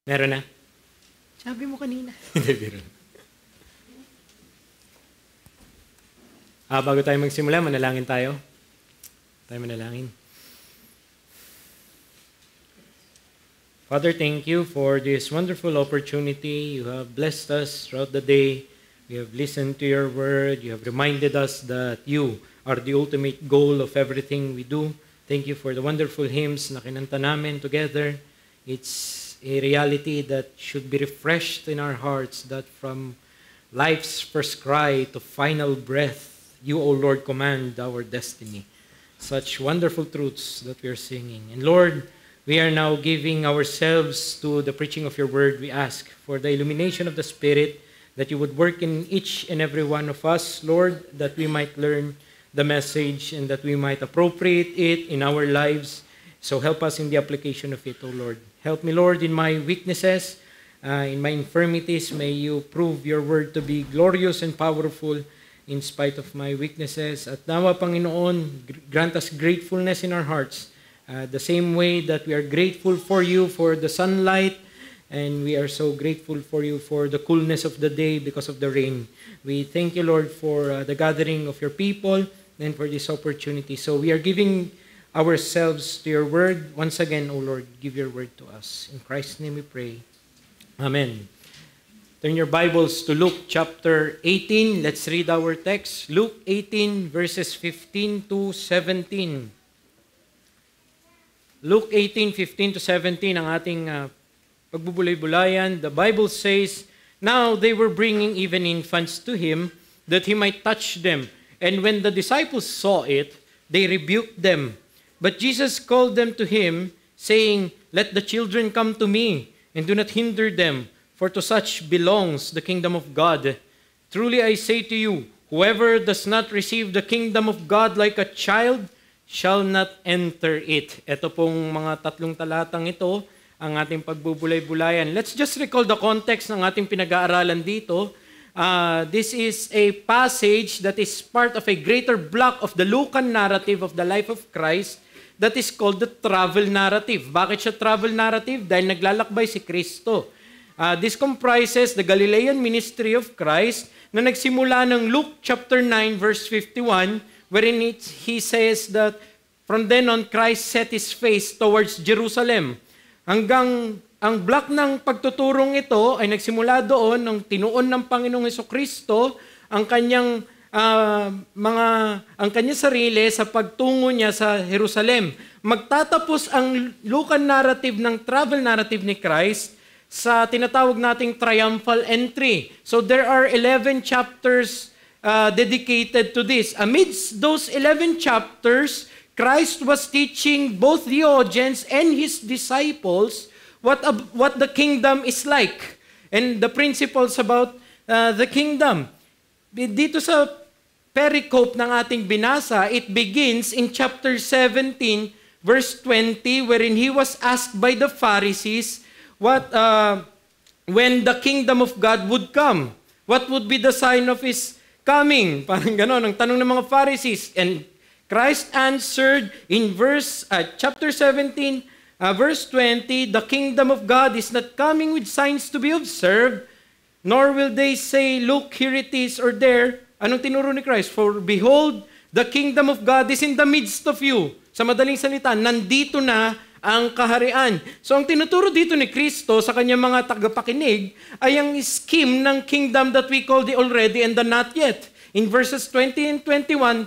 Meron na? Sabi mo kanina. Hindi, biro. Bago tayo magsimula, manalangin tayo. Tayo manalangin. Father, thank you for this wonderful opportunity. You have blessed us throughout the day. We have listened to your word. You have reminded us that you are the ultimate goal of everything we do. Thank you for the wonderful hymns na kinanta namin together. It's a reality that should be refreshed in our hearts, that from life's first cry to final breath, you, O Lord, command our destiny. Such wonderful truths that we are singing. And Lord, we are now giving ourselves to the preaching of your word. We ask for the illumination of the Spirit, that you would work in each and every one of us, Lord, that we might learn the message and that we might appropriate it in our lives. So help us in the application of it, O Lord. Help me, Lord, in my weaknesses, in my infirmities. May you prove your word to be glorious and powerful in spite of my weaknesses. At nawa, Panginoon, grant us gratefulness in our hearts. The same way that we are grateful for you for the sunlight, and we are so grateful for you for the coolness of the day because of the rain. We thank you, Lord, for the gathering of your people and for this opportunity. So we are giving ourselves to your word. Once again, O Lord, give your word to us. In Christ's name we pray. Amen. Turn your Bibles to Luke chapter 18. Let's read our text. Luke 18 verses 15 to 17. Luke 18:15 to 17 ang ating pagbubulay-bulayan. The Bible says, "Now they were bringing even infants to him, that he might touch them. And when the disciples saw it, they rebuked them. But Jesus called them to him, saying, 'Let the children come to me, and do not hinder them, for to such belongs the kingdom of God. Truly I say to you, whoever does not receive the kingdom of God like a child, shall not enter it.'" Ito pong mga tatlong talatang ito, ang ating pagbubulay-bulayan. Let's just recall the context ng ating pinag-aaralan dito. This is a passage that is part of a greater block of the Lucan narrative of the life of Christ that is called the travel narrative. Bakit siya travel narrative? Dahil naglalakbay si Kristo. This comprises the Galilean ministry of Christ na nagsimula ng Luke chapter 9 verse 51, wherein he says that from then on Christ set his face towards Jerusalem. Hanggang ang block ng pagtuturong ito ay nagsimula doon ng tinuon ng Panginoong Hesukristo ang kanyang ang kanyang sarili sa pagtungo niya sa Jerusalem. Magtatapos ang Lucan narrative ng travel narrative ni Christ sa tinatawag nating triumphal entry. So there are 11 chapters dedicated to this. Amidst those 11 chapters, Christ was teaching both the audience and his disciples what the kingdom is like and the principles about the kingdom. Dito sa pericope ng ating binasa, it begins in chapter 17, verse 20, wherein he was asked by the Pharisees when the kingdom of God would come. What would be the sign of his coming? Parang gano'n, ang tanong ng mga Pharisees. And Christ answered in chapter 17, verse 20, "The kingdom of God is not coming with signs to be observed, nor will they say, 'Look, here it is,' or there." Anong tinuro ni Christ? "For behold, the kingdom of God is in the midst of you." Sa madaling salita, nandito na ang kaharian. So ang tinuturo dito ni Kristo sa kanyang mga tagapakinig ay ang scheme ng kingdom that we call the already and the not yet. In verses 20 and 21,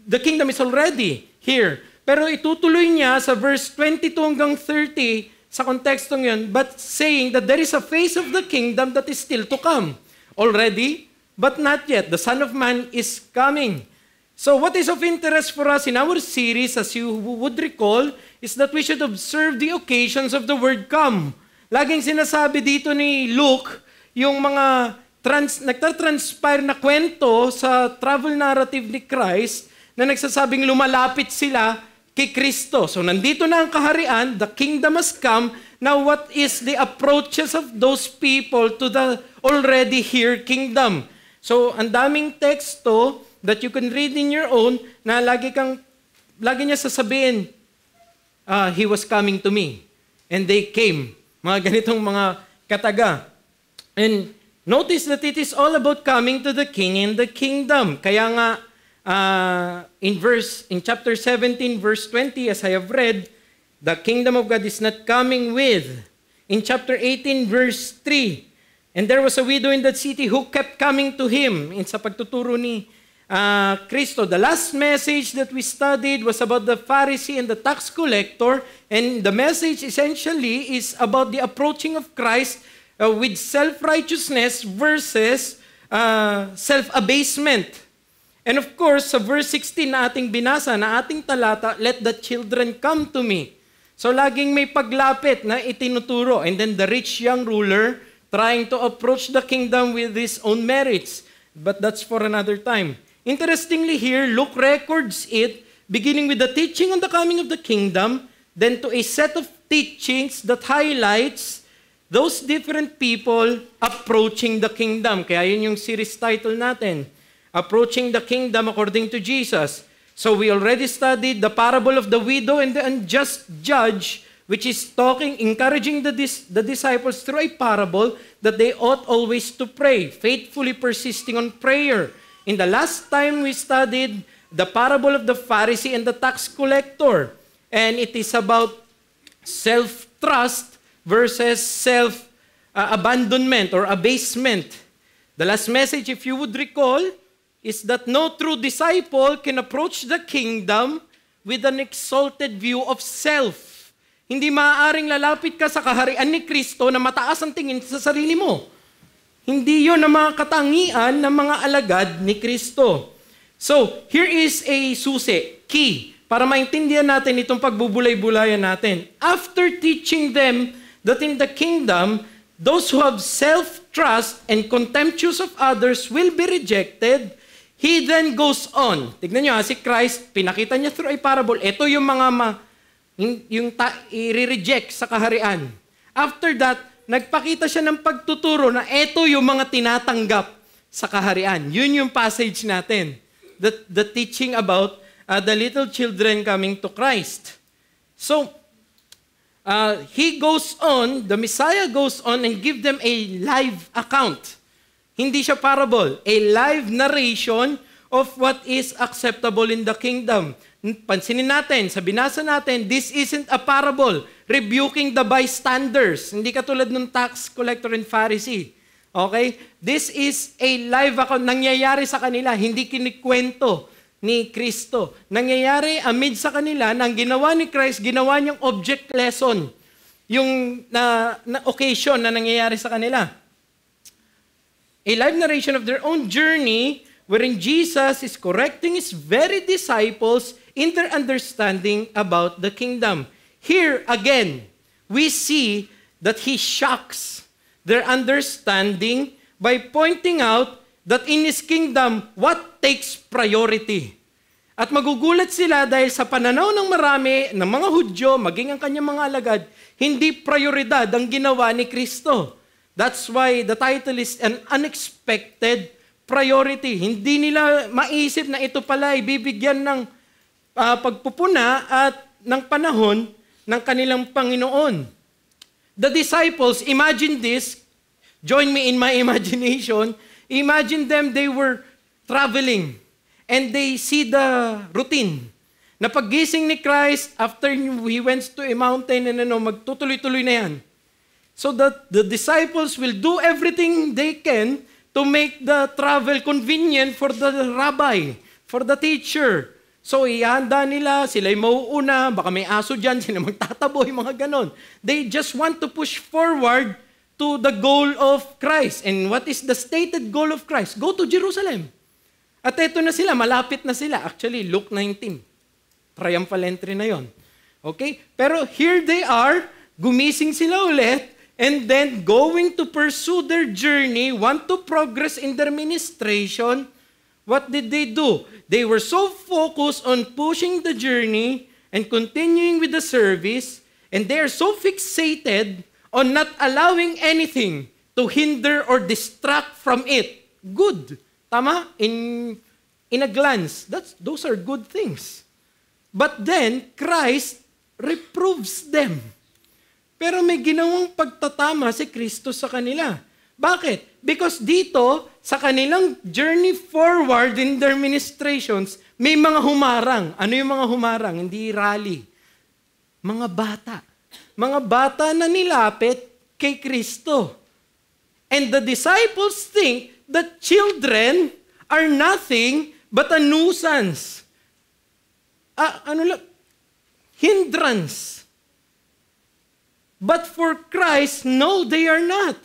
the kingdom is already here. Pero itutuloy niya sa verse 22 hanggang 30 sa kontekstong yun, but saying that there is a phase of the kingdom that is still to come. Already, but not yet. The Son of Man is coming. So what is of interest for us in our series, as you would recall, is that we should observe the occasions of the word come. Laging sinasabi dito ni Luke, yung mga nagtatranspire na kwento sa travel narrative ni Christ na nagsasabing lumalapit sila kay Kristo. So nandito na ang kaharian, the kingdom has come. Now what is the approaches of those people to the already here kingdom? So ang daming teksto that you can read in your own na lagi niya sasabihin, he was coming to me. And they came. Mga ganitong mga kataga. And notice that it is all about coming to the King and the kingdom. Kaya nga, in chapter 17, verse 20, as I have read, the kingdom of God is not coming with. In chapter 18, verse 3, and there was a widow in that city who kept coming to him. Sa pagtuturo ni Kristo, the last message that we studied was about the Pharisee and the tax collector, and the message essentially is about the approaching of Christ with self-righteousness versus self-abasement. And of course, sa verse 16 na ating binasa, na ating talata, let the children come to me. So laging may paglapit na itinuturo. And then the rich young ruler trying to approach the kingdom with his own merits. But that's for another time. Interestingly here, Luke records it, beginning with the teaching on the coming of the kingdom, then to a set of teachings that highlights those different people approaching the kingdom. Kaya yun yung series title natin. Approaching the kingdom according to Jesus. So we already studied the parable of the widow and the unjust judge, which is encouraging the disciples through a parable that they ought always to pray, faithfully persisting on prayer. In the last time we studied the parable of the Pharisee and the tax collector, and it is about self-trust versus self-abandonment or abasement. The last message, if you would recall, is that no true disciple can approach the kingdom with an exalted view of self. Hindi maaaring lalapit ka sa kaharian ni Kristo na mataas ang tingin sa sarili mo. Hindi yun ang mga katangian ng mga alagad ni Kristo. So, here is a susi, key, para maintindihan natin itong pagbubulay-bulayan natin. After teaching them that in the kingdom, those who have self-trust and contemptuous of others will be rejected, he then goes on. Tignan nyo, si Christ, pinakita niya through a parable. Ito yung mga i-reject sa kaharian. After that, nagpakita siya ng pagtuturo na ito yung mga tinatanggap sa kaharian. Yun yung passage natin. The teaching about the little children coming to Christ. So, he goes on, the Messiah goes on and give them a live account. Hindi siya parable, a live narration of what is acceptable in the kingdom. Pansinin natin, sa binasa natin, this isn't a parable, rebuking the bystanders. Hindi katulad ng tax collector and Pharisee. Okay? This is a live account, nangyayari sa kanila, hindi kinikwento ni Kristo. Nangyayari amid sa kanila, na ang ginawa ni Christ, ginawa niyang object lesson. Yung na occasion na nangyayari sa kanila. A live narration of their own journey wherein Jesus is correcting his very disciples in their understanding about the kingdom. Here, again, we see that he shocks their understanding by pointing out that in his kingdom, what takes priority? At magugulat sila dahil sa pananaw ng marami, ng mga Hudyo, maging ang kanyang mga alagad, hindi prioridad ang ginawa ni Kristo. That's why the title is an unexpected priority. Hindi nila maisip na ito pala ibibigyan ng pagpupuna at ng panahon ng kanilang Panginoon. The disciples, imagine this, join me in my imagination, imagine them, they were traveling and they see the routine. Na paggising ni Christ, after he went to a mountain and magtutuloy-tuloy na yan. So that the disciples will do everything they can to make the travel convenient for the rabbi, for the teacher. So ihanda nila, sila'y mauuna, baka may aso dyan, sila magtataboy, mga ganon. They just want to push forward to the goal of Christ. And what is the stated goal of Christ? Go to Jerusalem. At eto na sila, malapit na sila. Actually, Luke 19. Triumphal entry na yon. Okay? Pero here they are, gumising sila ulit, and then going to pursue their journey, want to progress in their ministration. What did they do? They were so focused on pushing the journey and continuing with the service, and they are so fixated on not allowing anything to hinder or distract from it. Good. Tama? In a glance, those are good things. But then, Christ reproves them. Pero may ginawang pagtatama si Kristo sa kanila. Bakit? Because dito, sa kanilang journey forward in their ministrations, may mga humarang. Ano yung mga humarang? Hindi rally. Mga bata. Mga bata na nilapit kay Kristo. And the disciples think that children are nothing but a nuisance. Hindrance. But for Christ, no, they are not.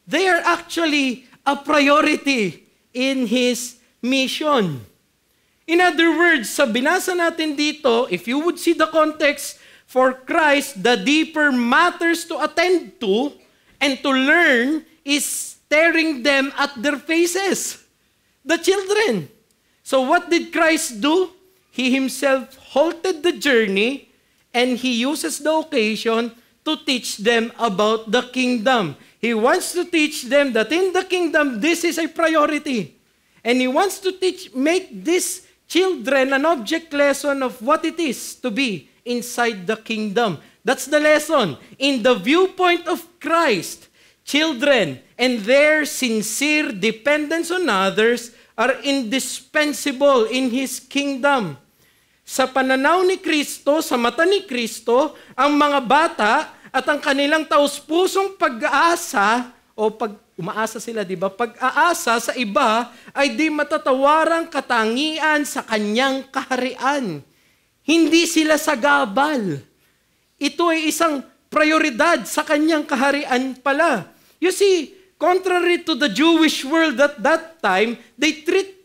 They are actually a priority in His mission. In other words, sa binasa natin dito, if you would see the context, for Christ, the deeper matters to attend to and to learn is staring them at their faces. The children. So what did Christ do? He Himself halted the journey and He uses the occasion to teach them about the kingdom. He wants to teach them that in the kingdom, this is a priority. And He wants to make these children an object lesson of what it is to be inside the kingdom. That's the lesson. In the viewpoint of Christ, children and their sincere dependence on others are indispensable in His kingdom. Sa pananaw ni Kristo, sa mata ni Kristo, ang mga bata at ang kanilang taus-pusong pag-aasa o umaasa sila, di ba? Pag-aasa sa iba ay di matatawarang katangian sa kanyang kaharian. Hindi sila sagabal. Ito ay isang prioridad sa kanyang kaharian pala. You see, contrary to the Jewish world at that time, they treat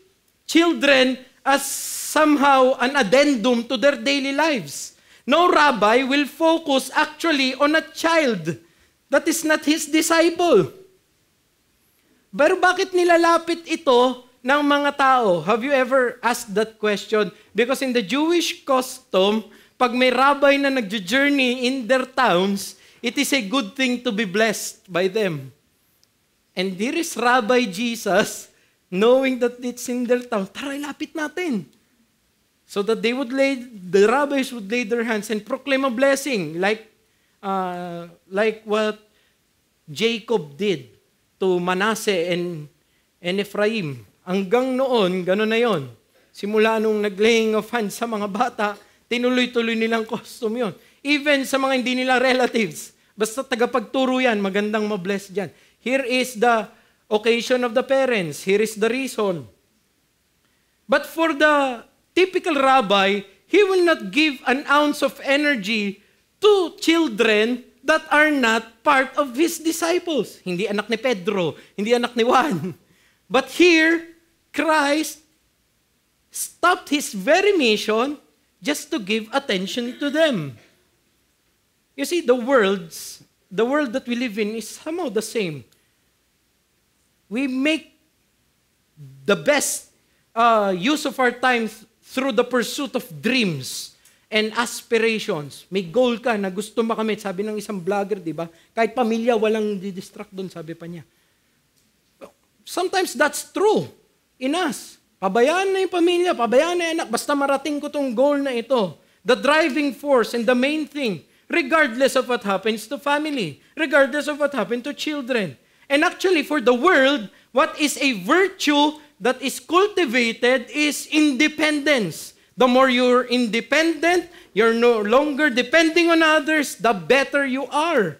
children as somehow an addendum to their daily lives. No rabbi will focus actually on a child that is not his disciple. Pero bakit nilalapit ito ng mga tao? Have you ever asked that question? Because in the Jewish custom, pag may rabbi na nag-journey in their towns, it is a good thing to be blessed by them. And there is Rabbi Jesus, knowing that it's in their town, tara, lapit natin. So that the rabbis would lay their hands and proclaim a blessing, like what Jacob did to Manasseh and Ephraim. Hanggang noon, gano'n na yon. Simula nung nag-laying of hands sa mga bata, tinuloy-tuloy nilang custom yon. Even sa mga hindi nila relatives, basta tagapagturo yan, magandang mabless dyan. Here is the occasion of the parents. Here is the reason. But for the typical rabbi, he will not give an ounce of energy to children that are not part of his disciples. Hindi anak ni Pedro, hindi anak ni Juan. But here, Christ stopped His very mission just to give attention to them. You see, the world that we live in is somehow the same. We make the best use of our time through the pursuit of dreams and aspirations. May goal ka na gusto makamit. Sabi ng isang vlogger, di ba? Kahit pamilya, walang didistract doon, sabi pa niya. Sometimes that's true in us. Pabayaan na yung pamilya, pabayaan na yung anak, basta marating ko tong goal na ito. The driving force and the main thing, regardless of what happens to family, regardless of what happened to children. And actually, for the world, what is a virtue that is cultivated is independence. The more you're independent, you're no longer depending on others, the better you are.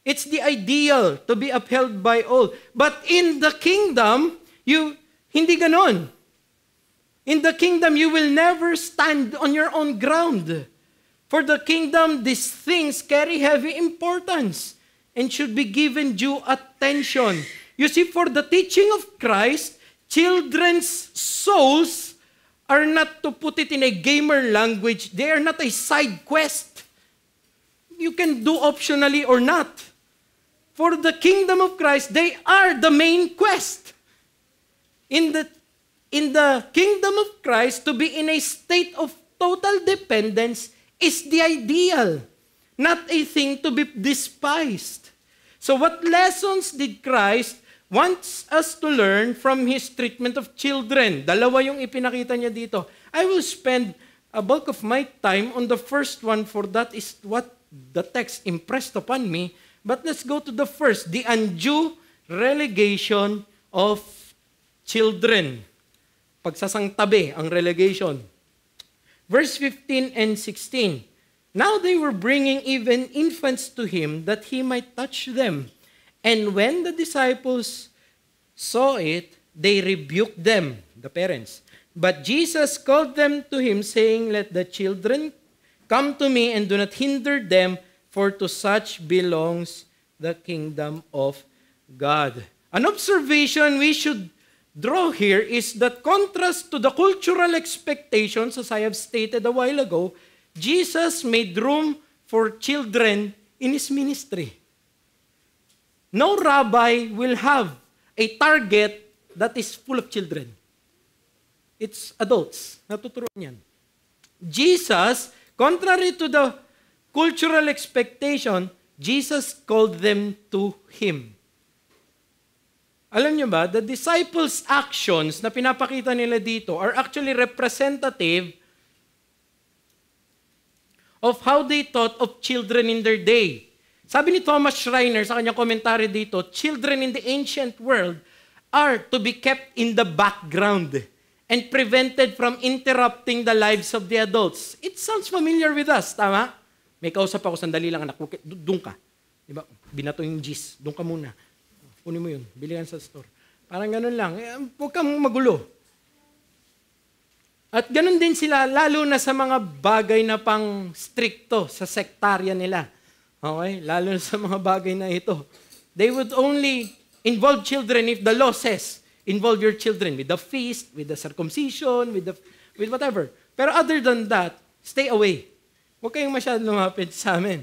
It's the ideal to be upheld by all. But in the kingdom, hindi ganon. In the kingdom, you will never stand on your own ground. For the kingdom, these things carry heavy importance and should be given due attention. You see, for the teaching of Christ, children's souls are not, to put it in a gamer language, they are not a side quest. You can do optionally or not. For the kingdom of Christ, they are the main quest. In the kingdom of Christ, to be in a state of total dependence is the ideal, not a thing to be despised. So what lessons did Christ wants us to learn from His treatment of children? Dalawa yung ipinakita niya dito. I will spend a bulk of my time on the first one, for that is what the text impressed upon me. But let's go to the first, the undue relegation of children. Pagsasangtabi ang relegation. Verse 15 and 16. Now they were bringing even infants to him that he might touch them. And when the disciples saw it, they rebuked them, the parents. But Jesus called them to him, saying, Let the children come to me and do not hinder them, for to such belongs the kingdom of God. An observation we should draw here is that contrast to the cultural expectations, as I have stated a while ago, Jesus made room for children in his ministry. No rabbi will have a target that is full of children. It's adults. Natuturuan yan. Jesus, contrary to the cultural expectation, Jesus called them to him. Alam niyo ba, the disciples' actions na pinapakita nila dito are actually representative of how they thought of children in their day. Sabi ni Thomas Schreiner sa kanyang komentary dito, children in the ancient world are to be kept in the background and prevented from interrupting the lives of the adults. It sounds familiar with us, tama? May kausap ako, sandali lang anak, doon ka. Diba? Binato yung gis, doon ka muna. Kunin mo yun, bilihan sa store. Parang ganun lang, huwag kang magulo. At ganun din sila, lalo na sa mga bagay na pang stricto sa sektarya nila. Okay? Lalo na sa mga bagay na ito. They would only involve children if the law says, involve your children with the feast, with the circumcision, with whatever. Pero other than that, stay away. Huwag kayong masyadong lumapit sa amin.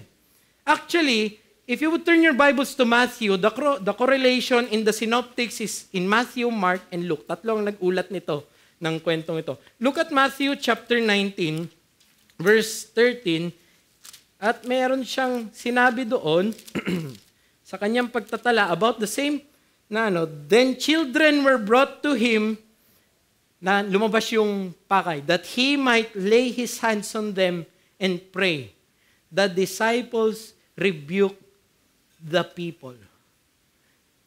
Actually, if you would turn your Bibles to Matthew, the correlation in the synoptics is in Matthew, Mark, and Luke. Tatlong nag-ulat nito ng kwentong ito. Look at Matthew chapter 19, verse 13. At meron siyang sinabi doon sa kanyang pagtatala about the same then children were brought to him, na lumabas yung pakay, that he might lay his hands on them and pray. The disciples rebuked the people.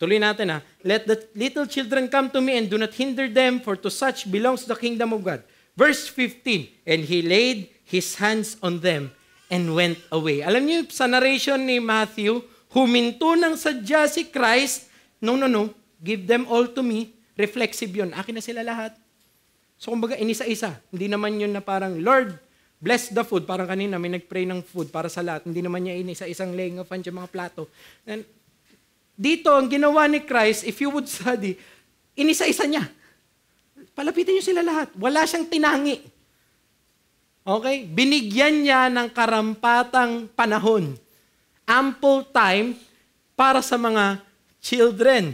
Tuloy natin Let the little children come to me and do not hinder them, for to such belongs the kingdom of God. Verse 15, and he laid his hands on them and went away. Alam niyo, sa narration ni Matthew, huminto ng sadya si Christ, no, give them all to me. Reflexive yun. Akin na sila lahat. So kumbaga, inisa-isa. Hindi naman yun na parang, Lord, bless the food. Parang kanina, may nag-pray ng food para sa lahat. Hindi naman niya inisa-isang laying of hands yung mga plato. And dito, ang ginawa ni Christ, if you would study, inisa-isa niya. Palapitin niyo sila lahat. Wala siyang tinangi. Okay? Binigyan niya ng karampatang panahon. Ample time para sa mga children.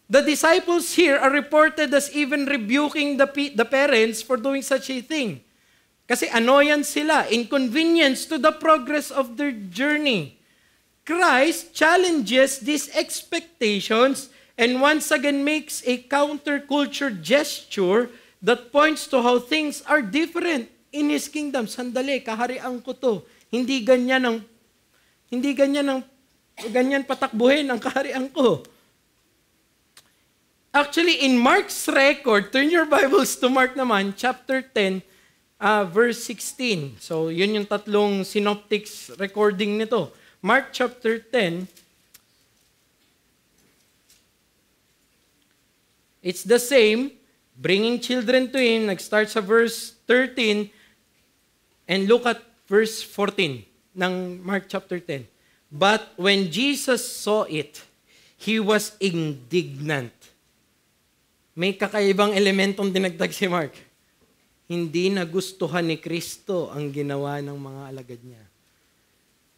The disciples here are reported as even rebuking the parents for doing such a thing. Kasi annoyance sila, inconvenience to the progress of their journey. Christ challenges these expectations and once again makes a counterculture gesture that points to how things are different in His kingdom. Sandali, kaharian ko to. Hindi ganyan patakbuhin ang kaharian ko. Actually, in Mark's record, turn your Bibles to Mark naman, chapter 10, verse 16. So, yun yung tatlong synoptics recording nito. Mark chapter 10, it's the same, bringing children to Him, nag-start sa verse 13, and look at verse 14 ng Mark chapter 10. But when Jesus saw it, He was indignant. May kakaibang elementong dinagdag si Mark. Hindi nagustuhan ni Kristo ang ginawa ng mga alagad niya.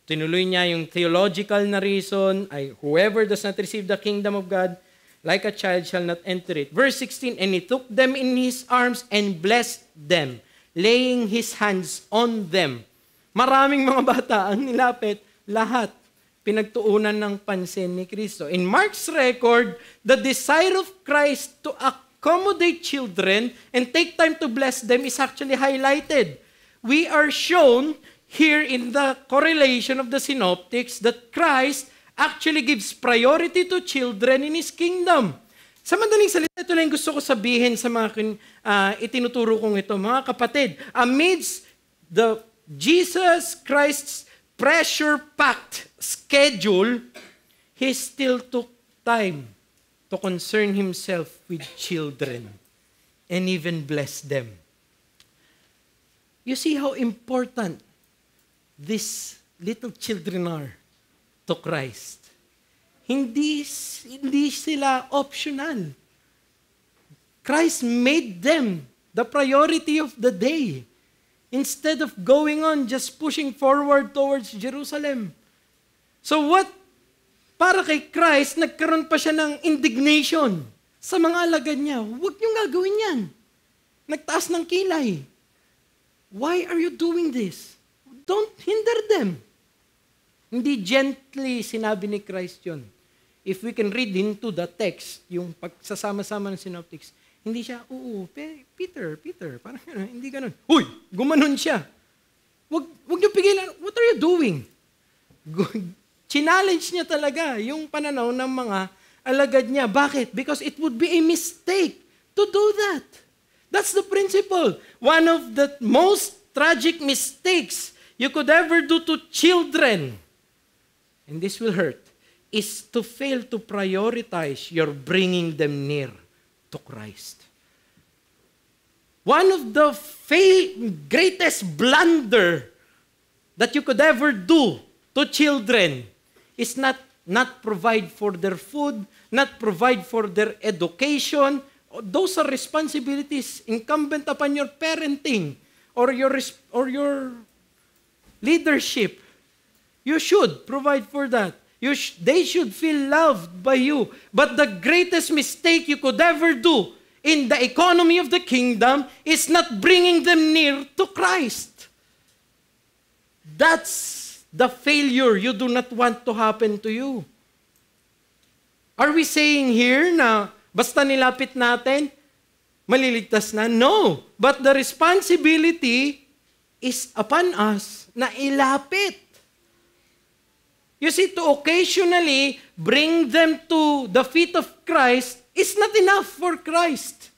Tinuloy niya yung theological na reason, ay whoever does not receive the kingdom of God, like a child shall not enter it. Verse 16, and He took them in His arms and blessed them, laying His hands on them. Maraming mga bata ang nilapit, lahat pinagtuunan ng pansin ni Kristo. In Mark's record, the desire of Christ to accommodate children and take time to bless them is actually highlighted. We are shown here in the correlation of the synoptics that Christ actually gives priority to children in His kingdom. Sa madaling salita, ito lang yung gusto ko sabihin sa mga itinuturo kong ito. Mga kapatid, amidst the Jesus Christ's pressure-packed schedule, He still took time to concern Himself with children and even bless them. You see how important these little children are to Christ. Hindi sila optional. Christ made them the priority of the day instead of going on just pushing forward towards Jerusalem. So para kay Christ, nagkaroon pa siya ng indignation sa mga alagad niya. Huwag niyong gagawin yan. Nagtaas ng kilay. Why are you doing this? Don't hinder them. Hindi gently sinabi ni Christ yun. If we can read into the text, yung pagsasama-sama ng synoptics, hindi siya, Peter, parang hindi ganun. Uy, gumanon siya. Wag niyo pigilan, what are you doing? Challenge niya talaga yung pananaw ng mga alagad niya. Bakit? Because it would be a mistake to do that. That's the principle. One of the most tragic mistakes you could ever do to children, and this will hurt, is to fail to prioritize your bringing them near to Christ. One of the greatest blunder that you could ever do to children is not provide for their food, not provide for their education. Those are responsibilities incumbent upon your parenting or your leadership. You should provide for that. They should feel loved by you. But the greatest mistake you could ever do in the economy of the kingdom is not bringing them near to Christ. That's the failure you do not want to happen to you. Are we saying here na basta nilapit natin, maliligtas na? No. But the responsibility is upon us na ilapit. You see, to occasionally bring them to the feet of Christ is not enough for Christ.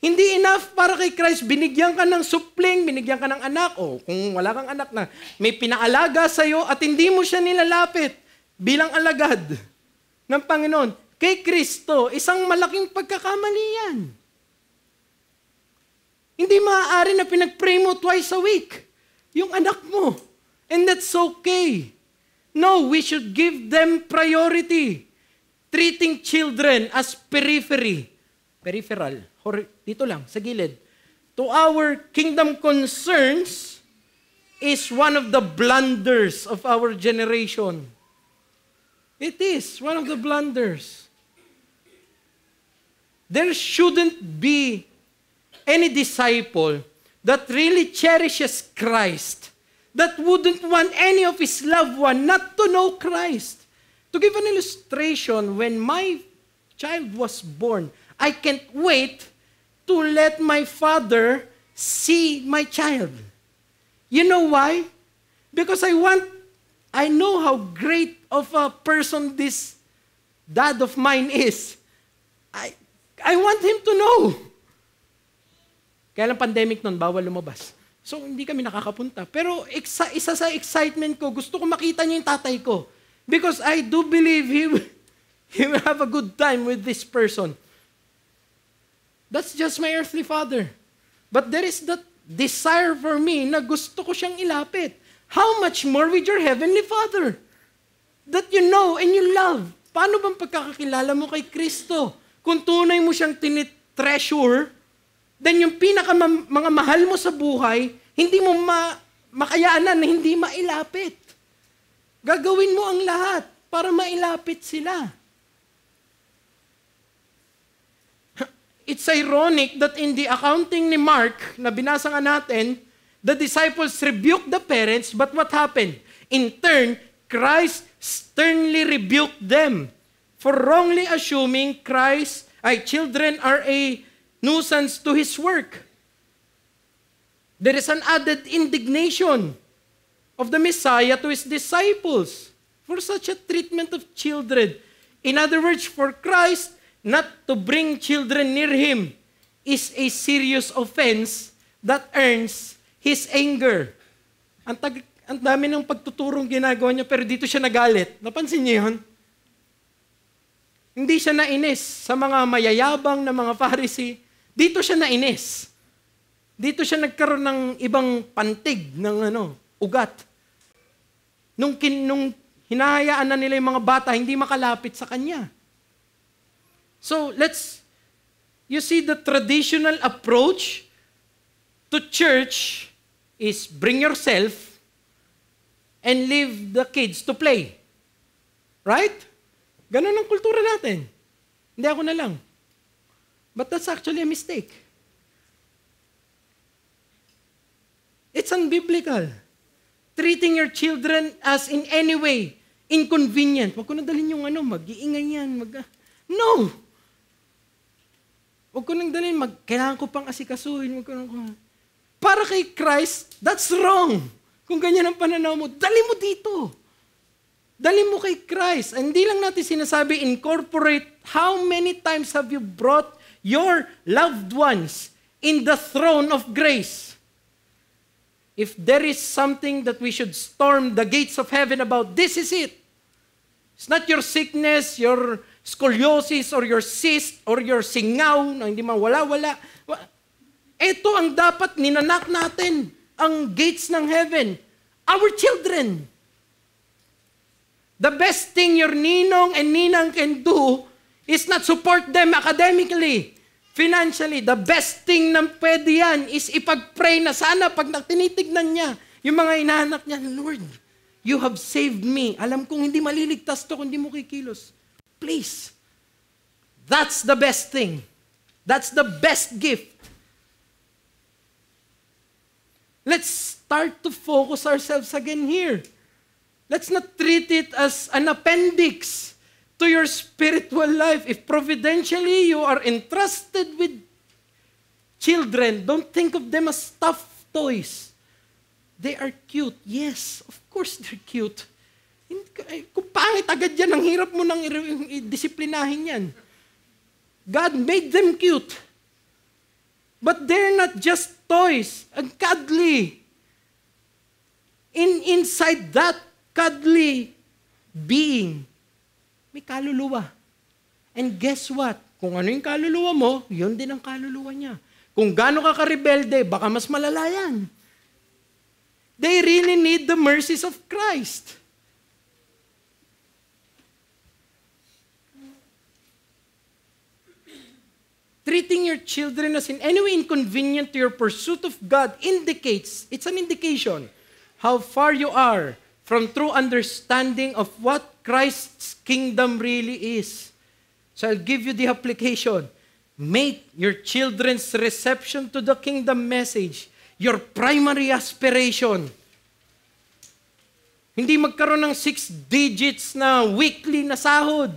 Hindi enough para kay Christ. Binigyan ka ng supling, binigyan ka ng anak, o kung wala kang anak na may pinaalaga sa'yo at hindi mo siya nilalapit bilang alagad ng Panginoon. Kay Kristo, isang malaking pagkakamali yan. Hindi maaari na pinag-pray mo twice a week yung anak mo. And that's okay. No, we should give them priority. Treating children as peripheral. Dito lang, sa gilid. To our kingdom concerns is one of the blunders of our generation. It is one of the blunders. There shouldn't be any disciple that really cherishes Christ, that wouldn't want any of his loved one not to know Christ. To give an illustration, when my child was born, I can't wait to let my father see my child. You know why? Because I know how great of a person this dad of mine is. I want him to know. Kaya lang pandemic nun, bawal lumabas. So, hindi kami nakakapunta. Pero isa sa excitement ko, gusto ko makita niya yung tatay ko. Because I do believe he will have a good time with this person. That's just my earthly father. But there is that desire for me na gusto ko siyang ilapit. How much more with your heavenly Father? That you know and you love. Paano bang pagkakakilala mo kay Kristo? Kung tunay mo siyang tinitreasure, then yung mga mahal mo sa buhay, hindi mo makayaanan na hindi mailapit. Gagawin mo ang lahat para mailapit sila. It's ironic that in the accounting ni Mark, na binasa nga natin, the disciples rebuked the parents, but what happened? In turn, Christ sternly rebuked them for wrongly assuming children are a nuisance to His work. There is an added indignation of the Messiah to his disciples for such a treatment of children. In other words, for Christ not to bring children near him is a serious offense that earns his anger. Ang dami ng pagtuturong ginagawa niya, pero dito siya nagalit. Napansin niyo yun? Hindi siya nainis sa mga mayayabang na mga Pharisee. Dito siya nainis. Dito siya nagkaroon ng ibang pantig ng ugat. Nung hinahayaan na nila yung mga bata, hindi makalapit sa kanya. So, you see the traditional approach to church is bring yourself and leave the kids to play. Right? Ganun ang kultura natin. Hindi ako na lang. But that's actually a mistake. It's unbiblical. Treating your children as in any way inconvenient. Huwag ko na dalhin yung mag-iingay yan. No! Huwag ko nang dalhin, kailangan ko pang asikasuhin. Para kay Christ, that's wrong. Kung ganyan ang pananaw mo, dali mo dito. Dali mo kay Christ. Hindi lang natin sinasabi, incorporate, how many times have you brought your loved ones in the throne of grace? If there is something that we should storm the gates of heaven about, this is it. It's not your sickness, your scoliosis, or your cyst, or your singaw, na hindi mawala-wala. Ito ang dapat ninanak natin, ang gates ng heaven. Our children. The best thing your ninong and ninang can do is not support them academically, financially. The best thing na pwede yan is ipag-pray na sana pag tinitignan niya, yung mga inahanap niya, Lord, you have saved me. Alam kong hindi maliligtas to kung hindi mo kikilos. Please. That's the best thing. That's the best gift. Let's start to focus ourselves again here. Let's not treat it as an appendix to your spiritual life. If providentially you are entrusted with children, don't think of them as stuffed toys. They are cute. Yes, of course they're cute. Kung pangit agad yan, ang hirap mo nang i-disiplinahin yan. God made them cute. But they're not just toys. And cuddly. Inside that cuddly being, may kaluluwa. And guess what? Kung ano yung kaluluwa mo, yun din ang kaluluwa niya. Kung gaano ka karebelde, baka mas malala yan. They really need the mercies of Christ. Treating your children as in any way inconvenient to your pursuit of God indicates, it's an indication, how far you are from true understanding of what Christ's kingdom really is. So I'll give you the application. Make your children's reception to the kingdom message your primary aspiration. Hindi magkaroon ng 6 digits na weekly na sahod.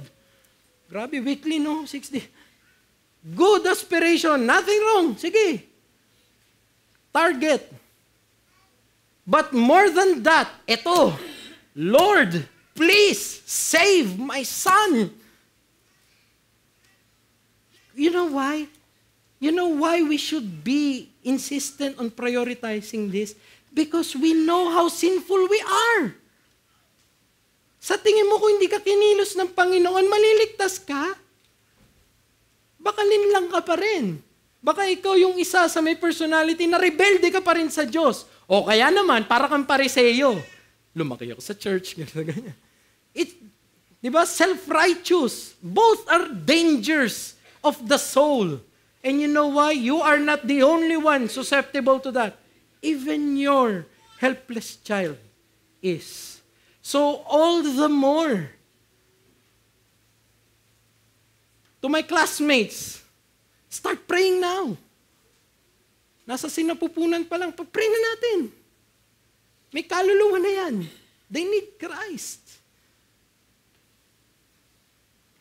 Grabe, weekly no? 6 digits. Good aspiration, nothing wrong. Sige. Target. But more than that, ito, Lord, please save my son. You know why? You know why we should be insistent on prioritizing this? Because we know how sinful we are. Sa tingin mo kung hindi ka kinilos ng Panginoon, maliligtas ka? Baka linlang ka pa rin. Baka ikaw yung isa sa may personality na rebelde ka pa rin sa Diyos. O kaya naman, para kang pariseyo. Lumaki ako sa church, ganyan. Di ba? Self-righteous. Both are dangers of the soul. And you know why? You are not the only one susceptible to that. Even your helpless child is. So all the more, to my classmates, start praying now. Nasa sinapupunan pa lang, pag-pray na natin. May kaluluwa na yan. They need Christ.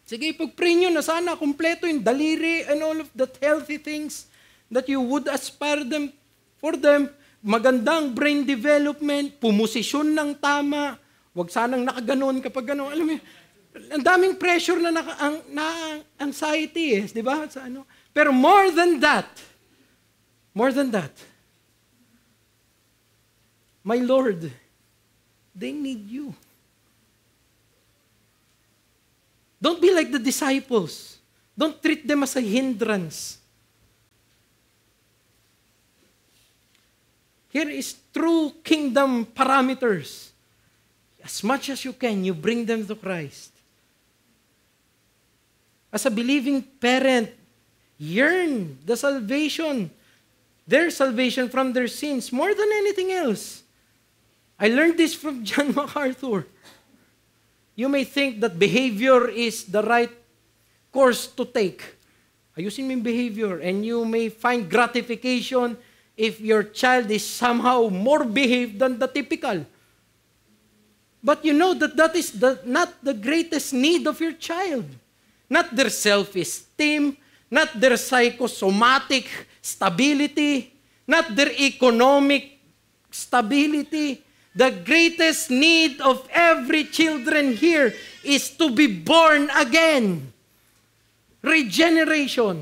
Sige, pag-pray nyo na sana kumpleto yung daliri and all of the healthy things that you would aspire for them. magandang brain development, pumosisyon ng tama, wag sanang nakaganon kapag gano'n. Alam mo, ang daming pressure na anxiety, di ba? Sa ano? Pero more than that, my Lord, they need you. Don't be like the disciples. Don't treat them as a hindrance. Here is true kingdom parameters. As much as you can, you bring them to Christ. As a believing parent, yearn the salvation, their salvation from their sins more than anything else. I learned this from John MacArthur. You may think that behavior is the right course to take. Ayusin mo yung behavior, and you may find gratification if your child is somehow more behaved than the typical. But you know that that is not the greatest need of your child. Not their self-esteem, not their psychosomatic stability, not their economic stability. The greatest need of every children here is to be born again. Regeneration.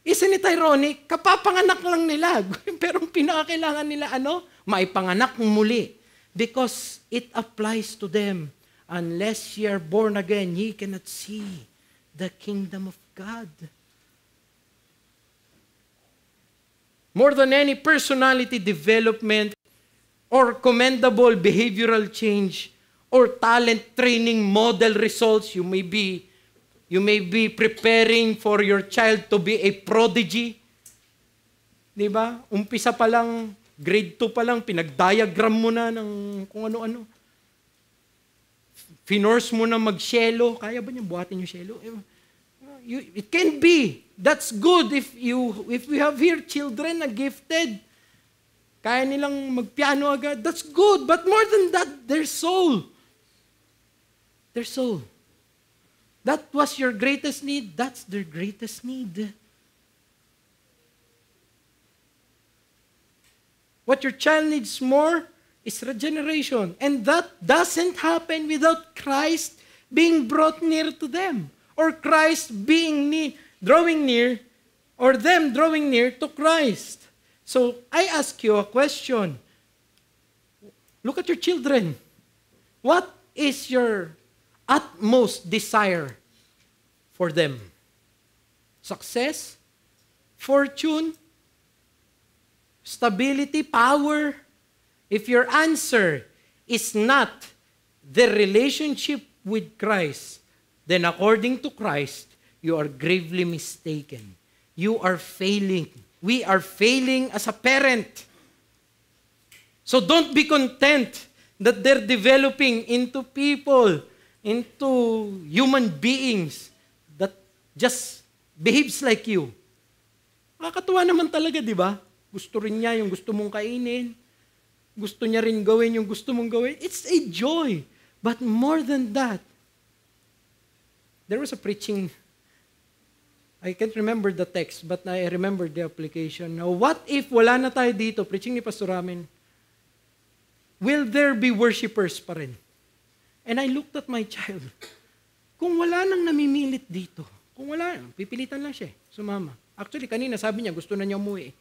Isn't it ironic? Kapapanganak lang nila. Pero ang pinakakailangan nila, maipanganak muli. Because it applies to them. Unless ye are born again, ye cannot see the kingdom of God. More than any personality development or commendable behavioral change or talent training model results, you may be preparing for your child to be a prodigy. Di ba? Umpisa pa lang, grade 2 pa lang, pinag-diagram mo na ng kung ano-ano. Finorce mo na mag-shelo. Kaya ba niya buhatin yung shelo? It can be. That's good if we have here children na gifted. Kaya nilang mag-piano agad. That's good. But more than that, their soul. Their soul. That was your greatest need. That's their greatest need. What your child needs more is regeneration. And that doesn't happen without Christ being brought near to them. Or Christ drawing near, or them drawing near to Christ. So, I ask you a question. Look at your children. What is your utmost desire for them? Success? Fortune? Stability? Power? If your answer is not the relationship with Christ, then according to Christ, you are gravely mistaken. You are failing. We are failing as a parent. So don't be content that they're developing into people, into human beings that just behaves like you. Nakakatuwa naman talaga, di ba? Gusto rin niya yung gusto mong kainin. Gusto niya rin gawin yung gusto mong gawin. It's a joy. But more than that, there was a preaching, I can't remember the text, but I remember the application. Now, what if wala na tayo dito, preaching ni Pastor Ramen, will there be worshipers pa rin? And I looked at my child. Kung wala nang namimilit dito, kung wala, pipilitan lang siya, sumama. Actually, kanina sabi niya, gusto na niya umuwi.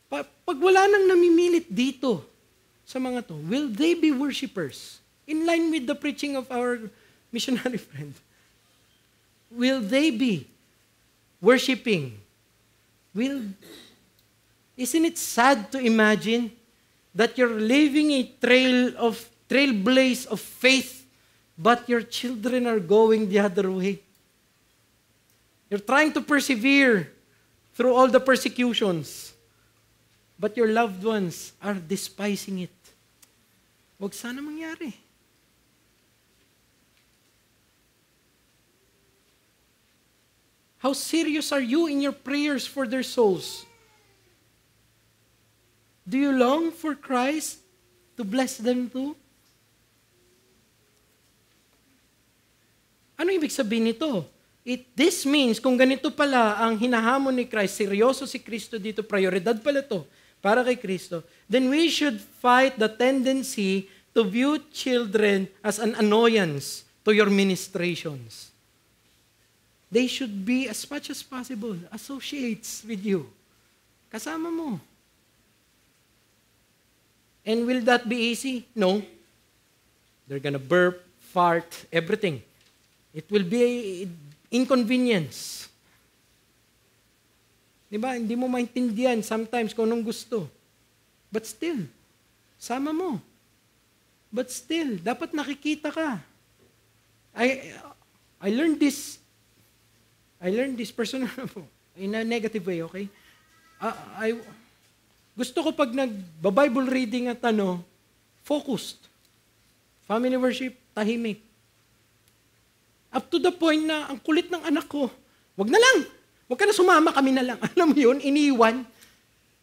Pag wala nang namimilit dito sa mga to, will they be worshipers? In line with the preaching of our missionary friend. Will they be worshiping? Isn't it sad to imagine that you're living a trailblaze of faith, but your children are going the other way? You're trying to persevere through all the persecutions, but your loved ones are despising it. Huwag sana mangyari. How serious are you in your prayers for their souls? Do you long for Christ to bless them too? Ano ibig sabihin nito? This means, kung ganito pala ang hinahamon ni Christ, seryoso si Kristo dito, prioridad pala to para kay Kristo, then we should fight the tendency to view children as an annoyance to your ministrations. They should be, as much as possible, associates with you. Kasama mo. And will that be easy? No. They're gonna burp, fart, everything. It will be inconvenience. Diba? Hindi mo maintindihan sometimes kung anong gusto. But still, sama mo. But still, dapat nakikita ka. I learned this personal in a negative way, okay? Gusto ko pag nag-Bible reading at focused. Family worship, tahimik. Up to the point na ang kulit ng anak ko, wag na lang. Wag ka na sumama, kami na lang. Alam mo yun, iniwan.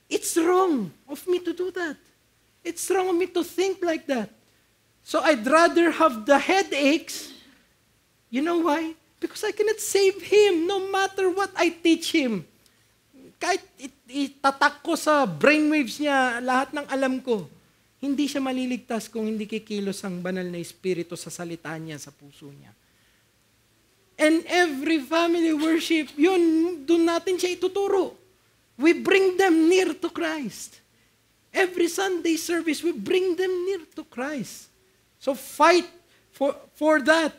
It's wrong of me to do that. It's wrong of me to think like that. So I'd rather have the headaches. You know why? Because I cannot save him no matter what I teach him. Kahit itatak ko sa brainwaves niya lahat ng alam ko, hindi siya maliligtas kung hindi kikilos ang banal na espiritu sa salita niya, sa puso niya. And every family worship, yun, doon natin siya ituturo. We bring them near to Christ. Every Sunday service, we bring them near to Christ. So fight for that.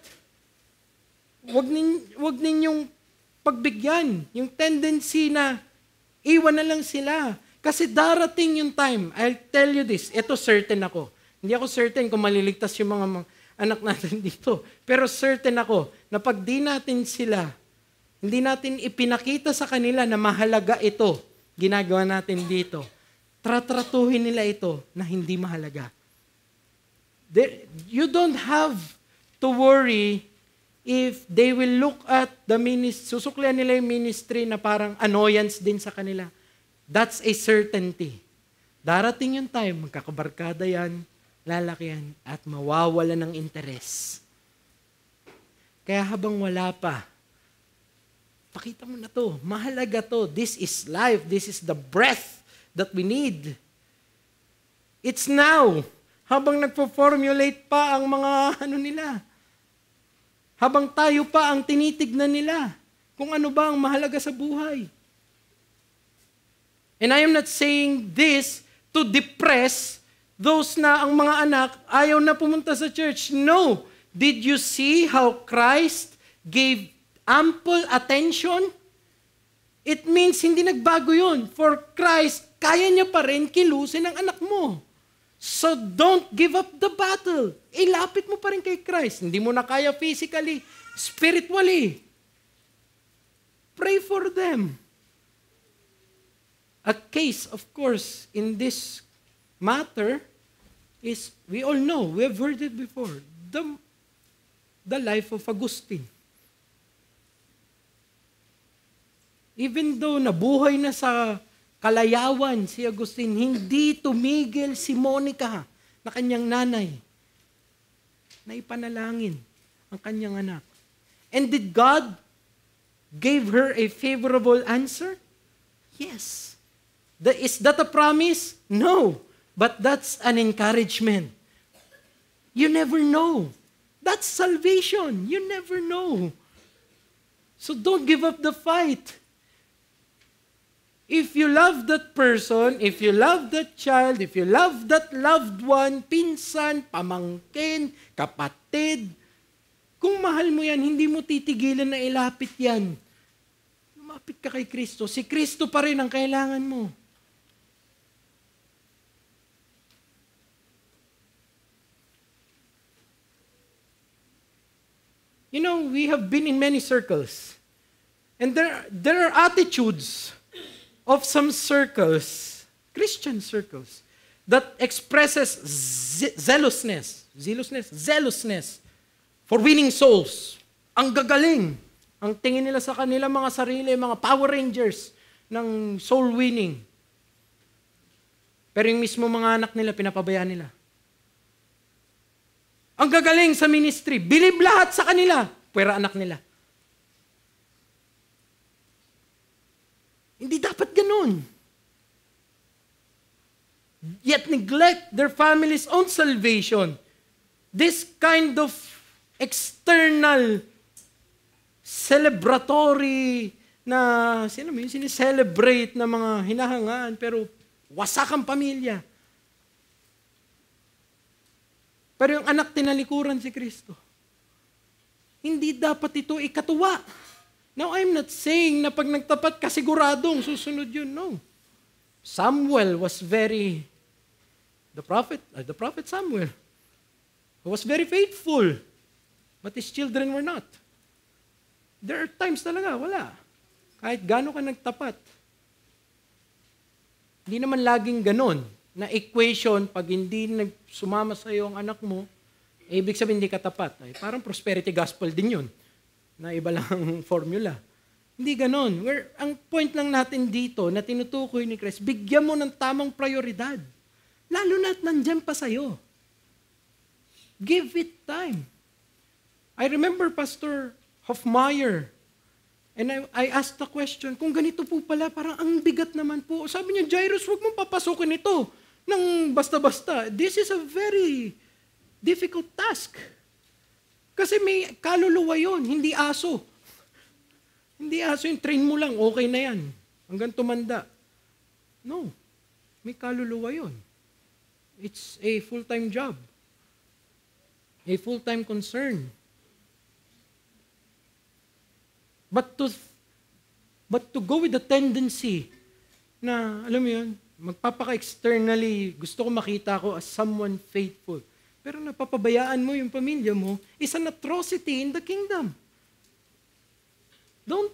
Wag ninyong pagbigyan yung tendency na iwan na lang sila. Kasi darating yung time, I'll tell you this, ito certain ako. Hindi ako certain kung maliligtas yung mga anak natin dito. Pero certain ako na pag di natin sila, hindi natin ipinakita sa kanila na mahalaga ito, ginagawa natin dito, tratratuhin nila ito na hindi mahalaga. You don't have to worry if they will look at the ministry, susuklian nila yung ministry na parang annoyance din sa kanila. That's a certainty. Darating yung time, magkakabarkada yan, lalaki yan, at mawawala ng interes. Kaya habang wala pa, pakita mo na to, mahalaga to, this is life, this is the breath that we need. It's now. Habang nagpo-formulate pa ang mga nila. Habang tayo pa ang tinitignan nila kung ano ba ang mahalaga sa buhay. And I am not saying this to depress those na ang mga anak ayaw na pumunta sa church. No. Did you see how Christ gave ample attention? It means hindi nagbago yun. For Christ, kaya niya pa rin kilusin ang anak mo. So don't give up the battle. Ilapit mo pa rin kay Christ. Hindi mo na kaya physically, spiritually. Pray for them. A case, of course, in this matter is, we all know, we have heard it before, the life of Augustine. Even though nabuhay na sa kalayawan si Augustine, hindi tumigil si Monica na kanyang nanay na ipanalangin ang kanyang anak. And did God give her a favorable answer? Yes. Is that a promise? No. But that's an encouragement. You never know. That's salvation. You never know. So don't give up the fight. If you love that person, if you love that child, if you love that loved one, pinsan, pamangkin, kapatid, kung mahal mo yan, hindi mo titigilan na ilapit yan. Lumapit ka kay Kristo. Si Kristo pa rin ang kailangan mo. You know, we have been in many circles. And there are attitudes of some circles, Christian circles, that expresses zealousness for winning souls. Ang gagaling. Ang tingin nila sa kanila mga sarili, mga Power Rangers ng soul winning. Pero yung mismo mga anak nila, pinapabayaan nila. Ang gagaling sa ministry, bilib lahat sa kanila, pwera anak nila. Hindi dapat ganun. Yet neglect their family's own salvation. This kind of external celebratory na sinicelebrate na mga hinahangaan pero wasak ang pamilya. Pero yung anak tinalikuran si Kristo. Hindi dapat ito ikatuwa. Now, I'm not saying na pag nagtapat ka siguradong susunod yun. No. Samuel was the prophet Samuel, was very faithful, but his children were not. There are times talaga, wala. Kahit gaano ka nagtapat. Hindi naman laging ganon, na equation, pag hindi sumama sa iyo ang anak mo, ibig sabihin hindi ka tapat. Ay, parang prosperity gospel din yun, na iba lang ang formula. Hindi ganon. Ang point lang natin dito, na tinutukoy ni Christ, bigyan mo ng tamang prioridad. Lalo na't nandyan pa sa'yo. Give it time. I remember Pastor Hofmeyer, and I asked the question, kung ganito po pala, parang ang bigat naman po. Sabi niya, Jairus, huwag mong papasukin ito ng basta-basta. This is a very difficult task. Kasi may kaluluwa yun, hindi aso. Hindi aso yung train mo lang, okay na yan. Hanggang tumanda. No. May kaluluwa yun. It's a full-time job. A full-time concern. But to go with the tendency na, alam mo yun, magpapaka-externally, gusto ko makita ko as someone faithful. Pero napapabayaan mo yung pamilya mo, is an atrocity in the kingdom. Don't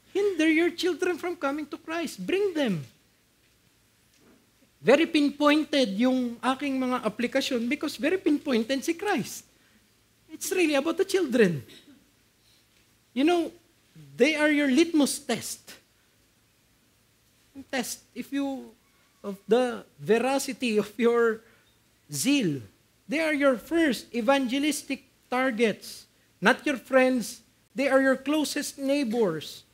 hinder your children from coming to Christ. Bring them. Very pinpointed yung aking mga aplikasyon because very pinpointed si Christ. It's really about the children. You know, they are your litmus test. Test of the veracity of your zeal. They are your first evangelistic targets. Not your friends. They are your closest neighbors.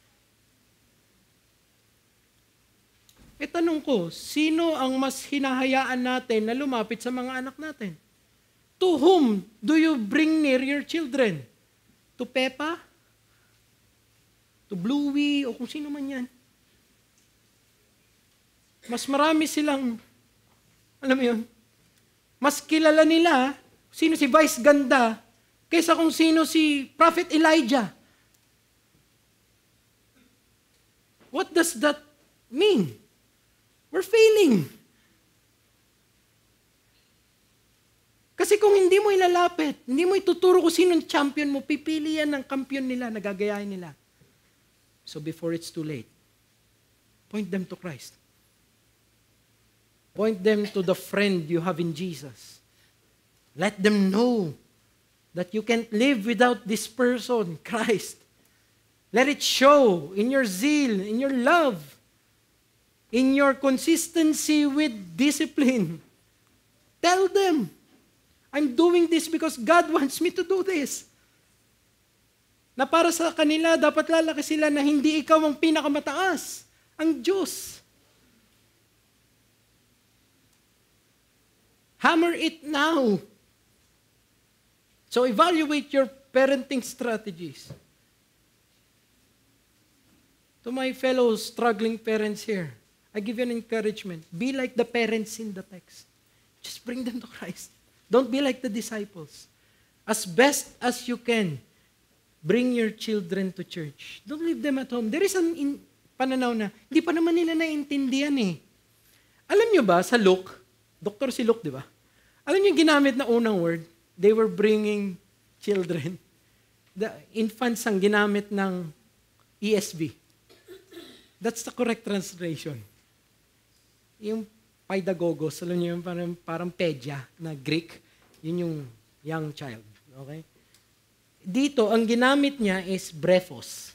Tanong ko, sino ang mas hinahayaan natin na lumapit sa mga anak natin? To whom do you bring near your children? To Peppa? To Bluey? O kung sino man yan? Mas marami silang, alam mo yun, mas kilala nila sino si Vice Ganda kaysa kung sino si Prophet Elijah. What does that mean? We're failing. Kasi kung hindi mo ilalapit, hindi mo ituturo kung sino ang champion mo, pipili yan ng kampiyon nila, nagagayahin nila. So before it's too late, point them to Christ. Point them to the friend you have in Jesus. Let them know that you can't live without this person, Christ. Let it show in your zeal, in your love, in your consistency with discipline. Tell them, I'm doing this because God wants me to do this. Na para sa kanila, dapat lalaki sila na hindi ikaw ang pinakamataas, ang Diyos. Hammer it now. So evaluate your parenting strategies. To my fellow struggling parents here, I give you an encouragement. Be like the parents in the text. Just bring them to Christ. Don't be like the disciples. As best as you can, bring your children to church. Don't leave them at home. There is an pananaw na, hindi pa naman nila naiintindihan eh. Alam nyo ba, sa Luke, Dr. si Luke, di ba? Alam nyo yung ginamit na unang word? They were bringing children. The infants ang ginamit ng ESV. That's the correct translation. Yung paidagogos, alam niyo yung parang pedya na Greek, yun yung young child. Okay? Dito, ang ginamit niya is brephos.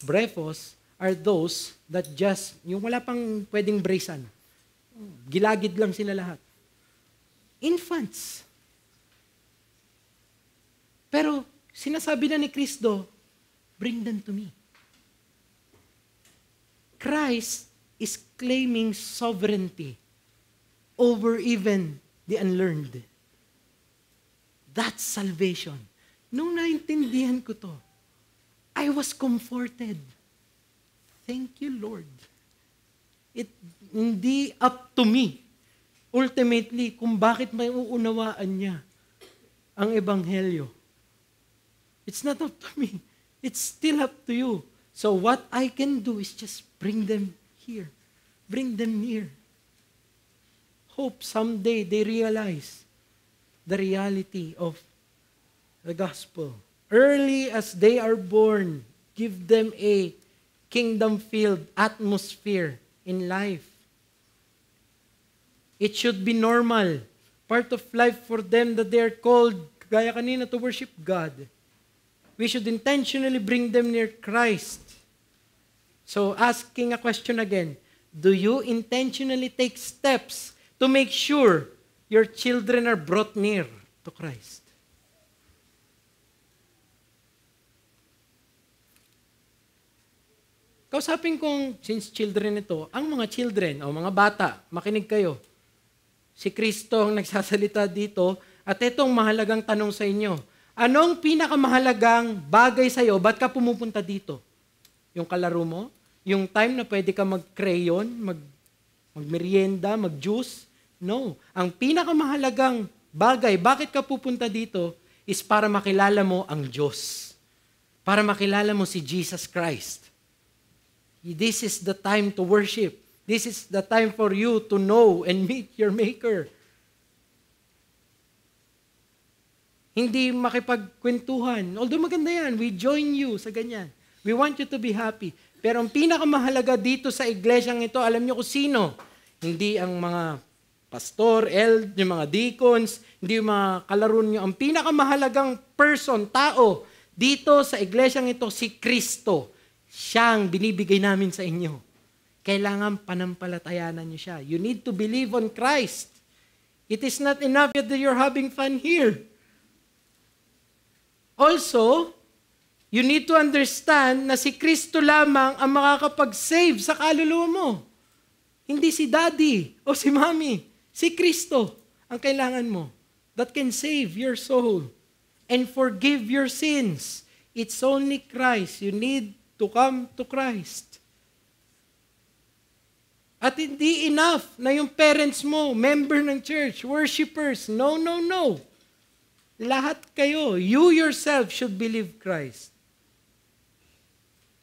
Brephos are those that just, yung wala pang pwedeng bracean. Gilagid lang sila lahat. Infants. Pero, sinasabi na ni Kristo, bring them to me. Christ is claiming sovereignty over even the unlearned. That's salvation. Nung naintindihan ko to, I was comforted. Thank you, Lord. It hindi up to me, ultimately, kung bakit may uunawaan niya ang Ebanghelyo. It's not up to me. It's still up to you. So what I can do is just bring them here. Bring them near. Hope someday they realize the reality of the gospel. Early as they are born, give them a kingdom-filled atmosphere in life. It should be normal, part of life for them that they are called, gaya kanina, to worship God. We should intentionally bring them near Christ. So asking a question again, do you intentionally take steps to make sure your children are brought near to Christ? Kausapin kong, since children ito, ang mga children o mga bata, makinig kayo. Si Kristo ang nagsasalita dito at itong mahalagang tanong sa inyo. Anong pinakamahalagang bagay sa iyo? Ba't ka pumupunta dito? Yung kalaro mo? Yung time na pwede ka mag-crayon, mag-merienda, mag-juice? No. Ang pinakamahalagang bagay, bakit ka pupunta dito, is para makilala mo ang Diyos. Para makilala mo si Jesus Christ. This is the time to worship. This is the time for you to know and meet your Maker. Hindi makipagkwentuhan. Although maganda yan, we join you sa ganyan. We want you to be happy. Pero ang pinakamahalaga dito sa iglesyang ito, alam niyo kung sino? Hindi ang mga pastor, yung mga deacons, hindi yung mga kalaro niyo. Ang pinakamahalagang person, tao, dito sa iglesyang ito, si Kristo. Siya ang binibigay namin sa inyo. Kailangan panampalatayanan niyo siya. You need to believe on Christ. It is not enough that you're having fun here. Also, you need to understand na si Kristo lamang ang makakapag-save sa kaluluwa mo. Hindi si daddy o si mommy. Si Kristo ang kailangan mo that can save your soul and forgive your sins. It's only Christ. You need to come to Christ. At hindi enough na yung parents mo, member ng church, worshipers. No, no, no. Lahat kayo, you yourself should believe Christ.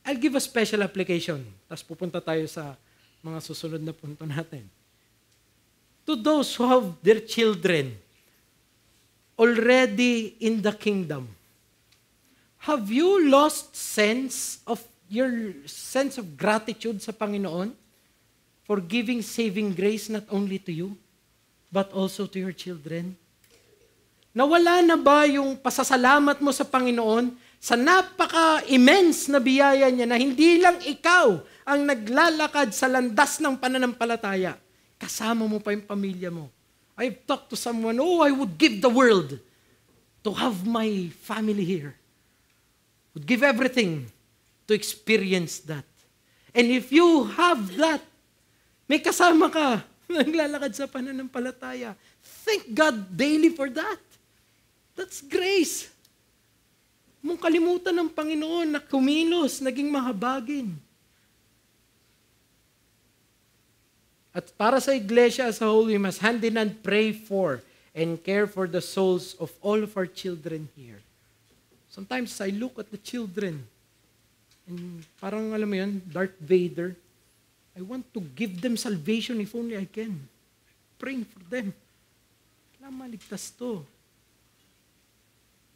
I'll give a special application. Tapos pupunta tayo sa mga susunod na punto natin. To those who have their children already in the kingdom, have you lost your sense of gratitude sa Panginoon for giving saving grace not only to you, but also to your children? Nawala na ba yung pasasalamat mo sa Panginoon sa napaka-immense na biyaya niya na hindi lang ikaw ang naglalakad sa landas ng pananampalataya, kasama mo pa yung pamilya mo. I've talked to someone, I would give the world to have my family here. Would give everything to experience that. And if you have that, may kasama ka, naglalakad sa pananampalataya. Thank God daily for that. That's grace. Mong kalimutan ng Panginoon na kumilos, naging mahabagin. At para sa iglesia as a whole, we must hand in hand pray for and care for the souls of all of our children here. Sometimes I look at the children and parang alam mo yun, Darth Vader. I want to give them salvation if only I can. Praying for them. Kailangan maligtas to.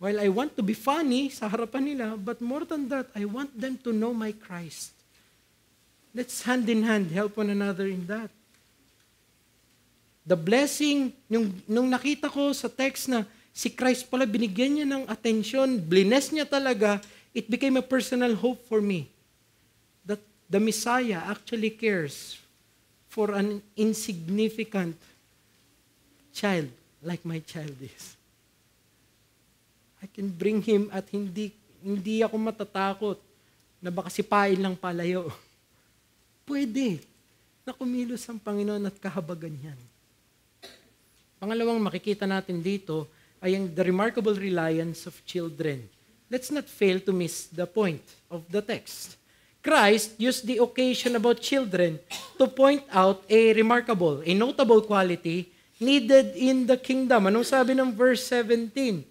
While I want to be funny sa harapan nila, but more than that, I want them to know my Christ. Let's hand in hand help one another in that. The blessing, nung nakita ko sa text na si Christ pala binigyan niya ng atensyon, bless niya talaga, it became a personal hope for me. That the Messiah actually cares for an insignificant child like my child is. I can bring him at hindi ako matatakot na baka sipain lang palayo. Pwede na kumilos ang Panginoon at kahabagan yan. Pangalawang makikita natin dito ay ang the remarkable reliance of children. Let's not fail to miss the point of the text. Christ used the occasion about children to point out a remarkable, a notable quality needed in the kingdom. Anong sabi ng verse 17?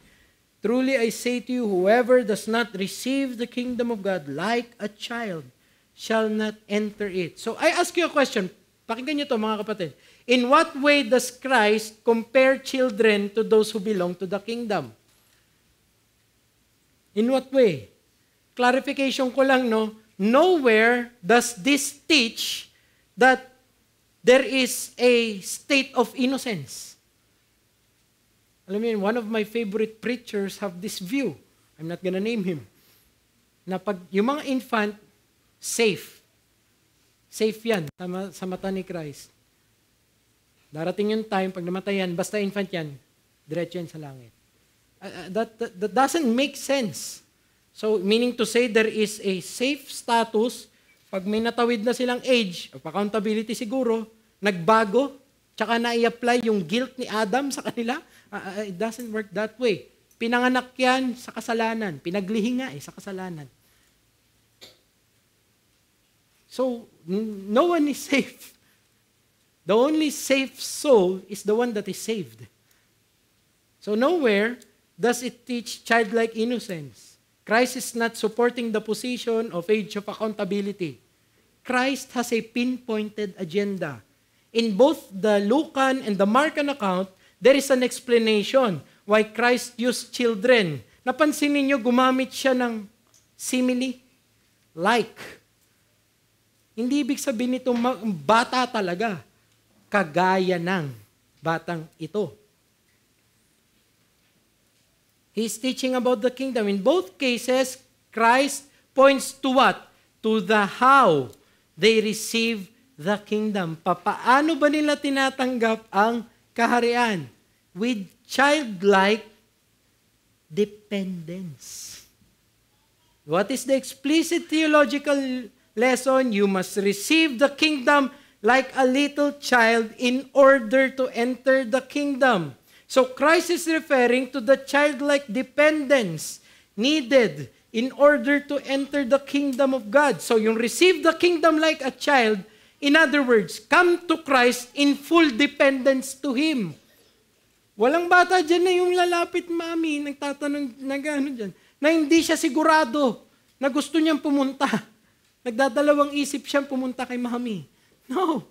Truly I say to you, whoever does not receive the kingdom of God like a child shall not enter it. So I ask you a question. Pakinggan niyo to mga kapatid. In what way does Christ compare children to those who belong to the kingdom? In what way? Clarification ko lang, no? Nowhere does this teach that there is a state of innocence. Alam mo, one of my favorite preachers have this view. I'm not gonna name him. Na pag yung mga infant, safe. Safe yan sa mata ni Christ. Darating yung time, pag namatay yan, basta infant yan, diretso yan sa langit. That doesn't make sense. So, meaning to say, there is a safe status. Pag may natawid na silang age, of accountability siguro, nagbago, tsaka na-i-apply yung guilt ni Adam sa kanila. It doesn't work that way. Pinanganak yan sa kasalanan. Pinaglihi nga sa kasalanan. So, no one is safe. The only safe soul is the one that is saved. So, nowhere does it teach childlike innocence. Christ is not supporting the position of age of accountability. Christ has a pinpointed agenda. In both the Lucan and the Markan account, there is an explanation why Christ used children. Napansin ninyo, gumamit siya ng simile, like. Hindi ibig sabihin nito bata talaga, kagaya ng batang ito. He's teaching about the kingdom. In both cases, Christ points to what? To the how they receive the kingdom. Paano ba nila tinatanggap ang kaharian? With childlike dependence. What is the explicit theological lesson? You must receive the kingdom like a little child in order to enter the kingdom. So Christ is referring to the childlike dependence needed in order to enter the kingdom of God. So yung receive the kingdom like a child, in other words, come to Christ in full dependence to Him. Walang bata dyan na yung lalapit, mami, nagtatanong, nag-ano dyan, na hindi siya sigurado na gusto niyang pumunta. Nagdadalawang isip siyang pumunta kay mami. No.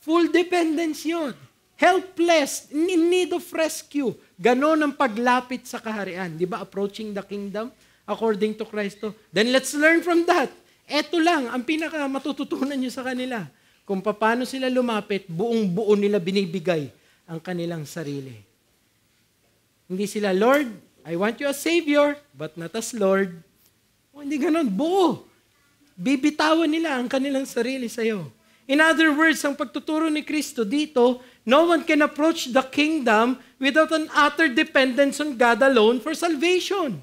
Full dependence yun. Helpless, in need of rescue. Ganon ang paglapit sa kaharian. Di ba? Approaching the kingdom according to Christ. Then let's learn from that. Eto lang, ang pinaka matututunan nyo sa kanila. Kung paano sila lumapit, buong-buo nila binibigay ang kanilang sarili. Hindi sila, Lord, I want you as Savior, but not as Lord. O, hindi ganon, buo. Bibitawan nila ang kanilang sarili sa iyo. In other words, ang pagtuturo ni Kristo dito, no one can approach the kingdom without an utter dependence on God alone for salvation.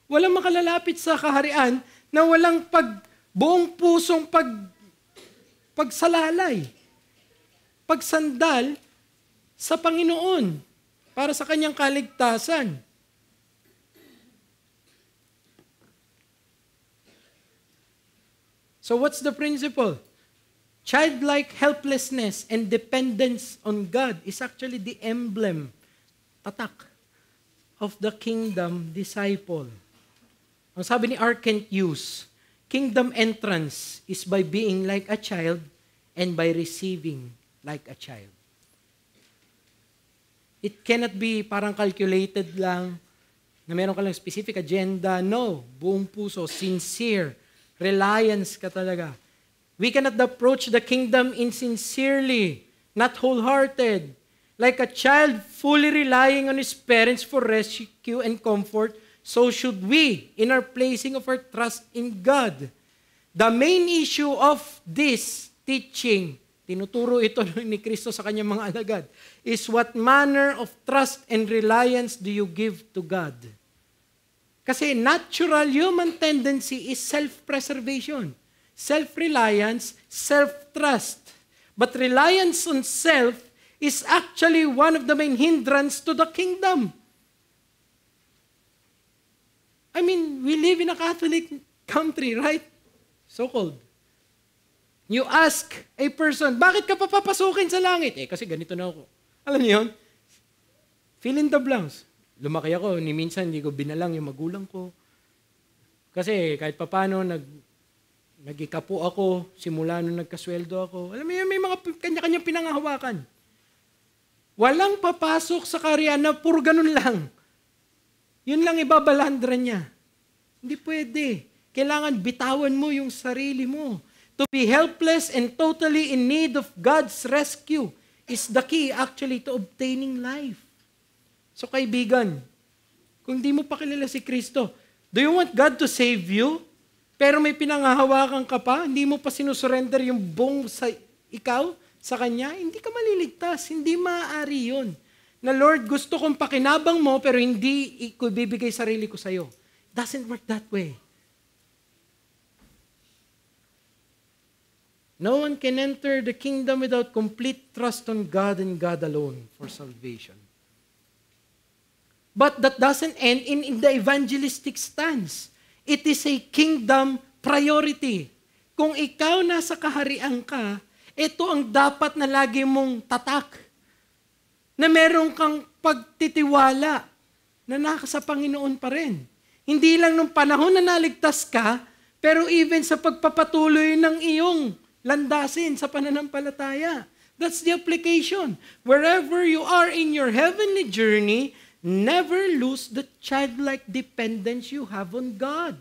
Walang makalalapit sa kaharian na walang buong pusong pagsalalay, pagsandal sa Panginoon para sa kanyang kaligtasan. So what's the principle? Childlike helplessness and dependence on God is actually the emblem, tatak, of the kingdom disciple. Ang sabi ni R. Kent Hughes, kingdom entrance is by being like a child and by receiving like a child. It cannot be parang calculated lang, na meron ka lang specific agenda. No, buong puso, sincere, reliance ka talaga. We cannot approach the kingdom insincerely, not wholehearted. Like a child fully relying on his parents for rescue and comfort, so should we in our placing of our trust in God. The main issue of this teaching, tinuturo ito ni Kristo sa kanyang mga alagad, is what manner of trust and reliance do you give to God? Kasi natural human tendency is self-preservation. self-reliance, self-trust. But reliance on self is actually one of the main hindrance to the kingdom. I mean, we live in a Catholic country, right? So-called. You ask a person, bakit ka papapasukin sa langit? Kasi ganito na ako. Alam niyo yun? Fill in the blanks. Lumaki ako, ni minsan hindi ko binalang yung magulang ko. Kasi kahit papano, nag-ikapo ako, simula nung nagkasweldo ako. Alam mo yun, may mga kanya-kanyang pinangahawakan. Walang papasok sa karya na puro ganun lang. Yun lang ibabalandra niya. Hindi pwede. Kailangan bitawan mo yung sarili mo. To be helpless and totally in need of God's rescue is the key actually to obtaining life. So kaibigan, kung di mo pa kilala si Kristo, do you want God to save you? Pero may pinangahawakan ka pa, hindi mo pa sinusurrender yung buong ikaw sa Kanya, hindi ka maliligtas, hindi maaari yun. Na Lord, gusto kong pakinabang mo, pero hindi ko bibigay sarili ko sa'yo. Doesn't work that way. No one can enter the kingdom without complete trust on God and God alone for salvation. But that doesn't end in the evangelistic stance. It is a kingdom priority. Kung ikaw nasa kaharian ka, ito ang dapat na lagi mong tatak. Na meron kang pagtitiwala na nasa Panginoon pa rin. Hindi lang nung panahon na naligtas ka, pero even sa pagpapatuloy ng iyong landasin sa pananampalataya. That's the application. Wherever you are in your heavenly journey, never lose the childlike dependence you have on God.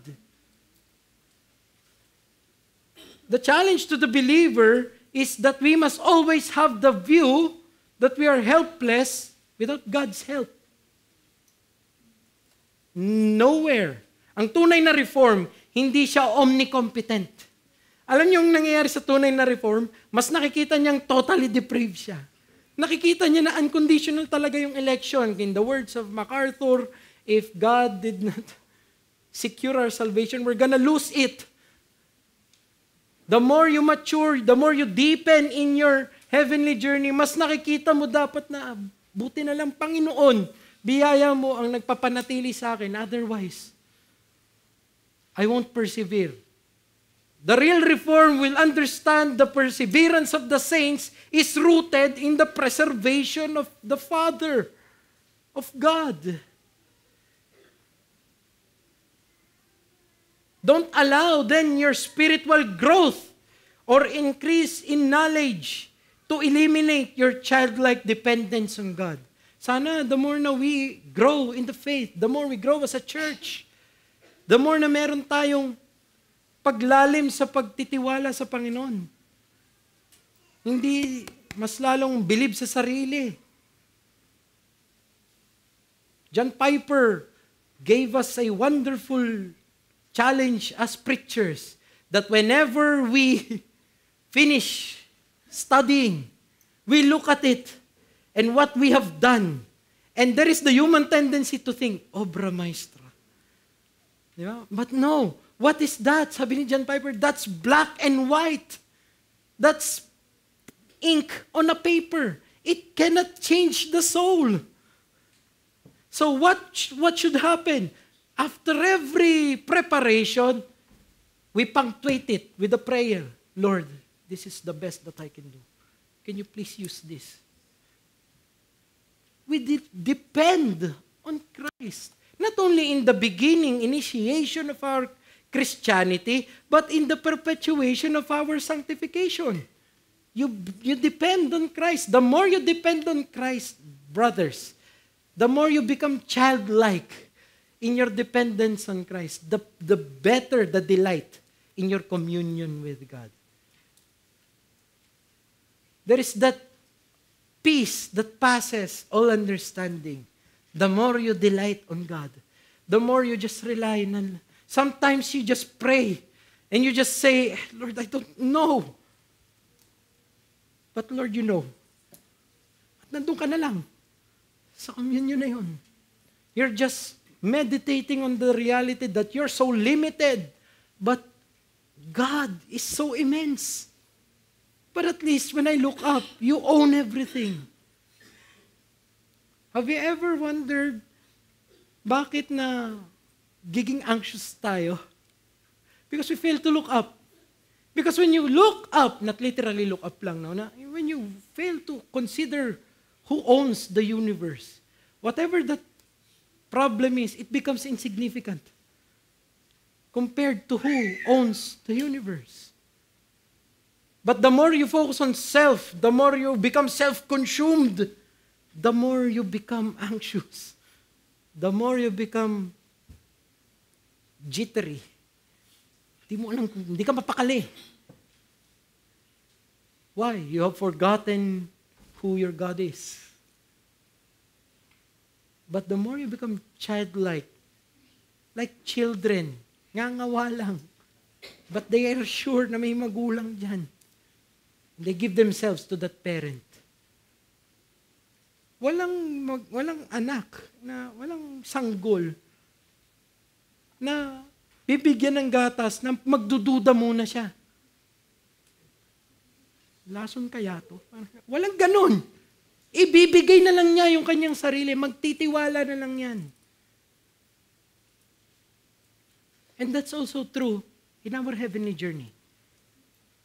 The challenge to the believer is that we must always have the view that we are helpless without God's help. Nowhere. Ang tunay na reform, hindi siya omnicompetent. Alam niyo yung nangyayari sa tunay na reform, mas nakikita niyang totally depraved siya. Nakikita niya na unconditional talaga yung election. In the words of MacArthur, if God did not secure our salvation, we're gonna lose it. The more you mature, the more you deepen in your heavenly journey, mas nakikita mo dapat na, buti na lang Panginoon, biyaya mo ang nagpapanatili sa akin. Otherwise, I won't persevere. The real reform will understand the perseverance of the saints is rooted in the preservation of the Father, of God. Don't allow then your spiritual growth or increase in knowledge to eliminate your childlike dependence on God. Sana the more na we grow in the faith, the more we grow as a church, the more na meron tayong paglalim sa pagtitiwala sa Panginoon. Hindi mas lalong bilib sa sarili. John Piper gave us a wonderful challenge as preachers that whenever we finish studying, we look at it and what we have done. And there is the human tendency to think, obra maestra. Diba? But no. What is that? Sabi ni John Piper, that's black and white. That's ink on a paper. It cannot change the soul. So what should happen? After every preparation, we punctuate it with a prayer. Lord, this is the best that I can do. Can you please use this? We depend on Christ. Not only in the beginning, initiation of our Christianity, but in the perpetuation of our sanctification. You depend on Christ. The more you depend on Christ, brothers, the more you become childlike in your dependence on Christ, the better the delight in your communion with God. There is that peace that passes all understanding. The more you delight on God, the more you just rely on. Sometimes you just pray and you just say, Lord, I don't know. But Lord, you know. At nandun ka na lang. Sa communion na yun. You're just meditating on the reality that you're so limited. But God is so immense. But at least when I look up, you own everything. Have you ever wondered bakit na giging anxious tayo? Because we fail to look up. Because when you look up, not literally look up lang, no? When you fail to consider who owns the universe, whatever that problem is, it becomes insignificant compared to who owns the universe. But the more you focus on self, the more you become self-consumed, the more you become anxious, the more you become jittery. Hindi ka mapakali. Why? You have forgotten who your God is. But the more you become childlike, like children, ngangawa lang, but they are sure na may magulang dyan. They give themselves to that parent. Walang anak, walang sanggol, na bibigyan ng gatas na magdududa muna siya. Lason kaya to? Walang ganun. Ibibigay na lang niya yung kanyang sarili. Magtitiwala na lang yan. And that's also true in our heavenly journey.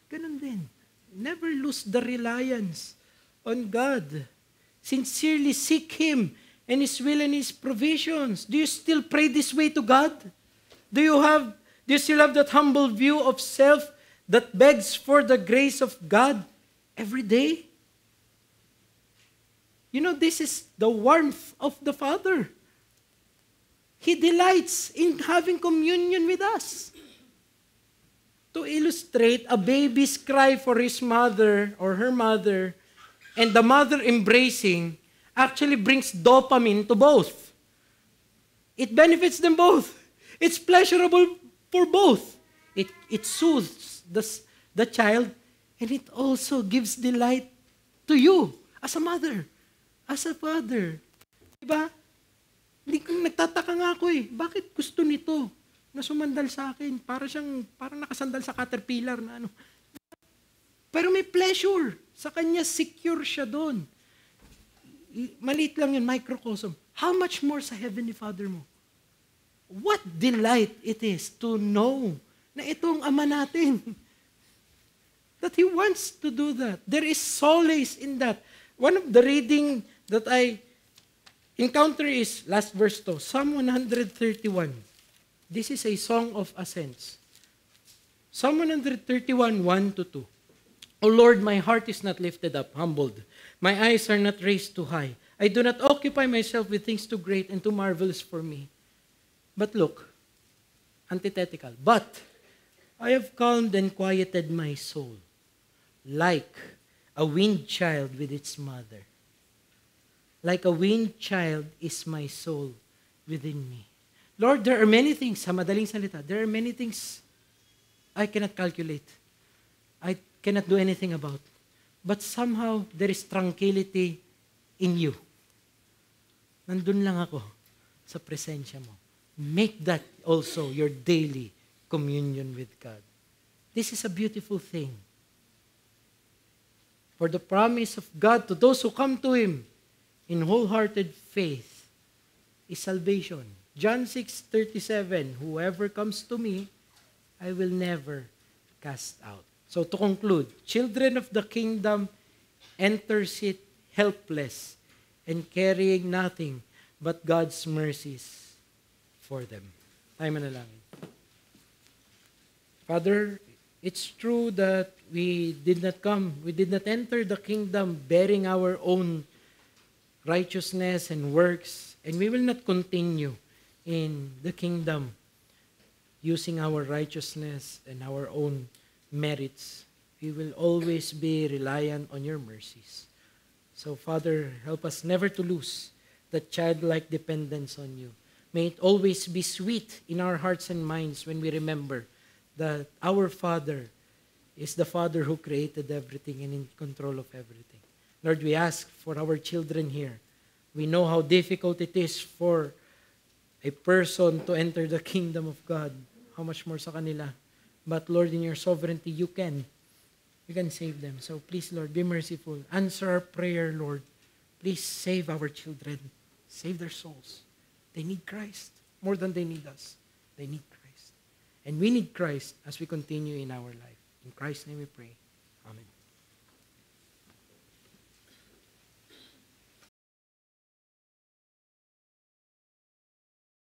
Ganun din. Never lose the reliance on God. Sincerely seek Him and His will and His provisions. Do you still pray this way to God? Do you still have that humble view of self that begs for the grace of God every day? You know, this is the warmth of the Father. He delights in having communion with us. To illustrate, a baby's cry for his mother or her mother and the mother embracing actually brings dopamine to both. It benefits them both. It's pleasurable for both. It soothes the child, and it also gives delight to you as a mother, as a father. Diba? Nagtataka nga ako bakit gusto nito na sumandal sa akin? Parang nakasandal sa caterpillar na ano. Pero may pleasure. Sa kanya, secure siya doon. Maliit lang yun, microcosm. How much more sa Heavenly Father mo? What delight it is to know na itong Ama natin. That He wants to do that. There is solace in that. One of the reading that I encounter is, last verse to, Psalm 131. This is a song of ascents. Psalm 131, 1-2. O Lord, my heart is not lifted up, humbled. My eyes are not raised too high. I do not occupy myself with things too great and too marvelous for me. But look, antithetical. But I have calmed and quieted my soul, like a weaned child with its mother. Like a weaned child is my soul within me. Lord, there are many things, sa madaling salita, there are many things I cannot calculate. I cannot do anything about. But somehow, there is tranquility in you. Nandun lang ako sa presensya mo. Make that also your daily communion with God. This is a beautiful thing. For the promise of God to those who come to Him in wholehearted faith is salvation. John 6:37, whoever comes to me, I will never cast out. So to conclude, children of the kingdom enters it helpless and carrying nothing but God's mercies for them. Tayo manalangin. Father, it's true that we did not enter the kingdom bearing our own righteousness and works, and we will not continue in the kingdom using our righteousness and our own merits. We will always be reliant on your mercies. So, Father, help us never to lose that childlike dependence on you. May it always be sweet in our hearts and minds when we remember that our Father is the Father who created everything and in control of everything. Lord, we ask for our children here. We know how difficult it is for a person to enter the kingdom of God. How much more sa kanila. But Lord, in your sovereignty, you can save them. So please, Lord, be merciful. Answer our prayer, Lord. Please save our children. Save their souls. They need Christ more than they need us. They need Christ. And we need Christ as we continue in our life. In Christ's name we pray. Amen.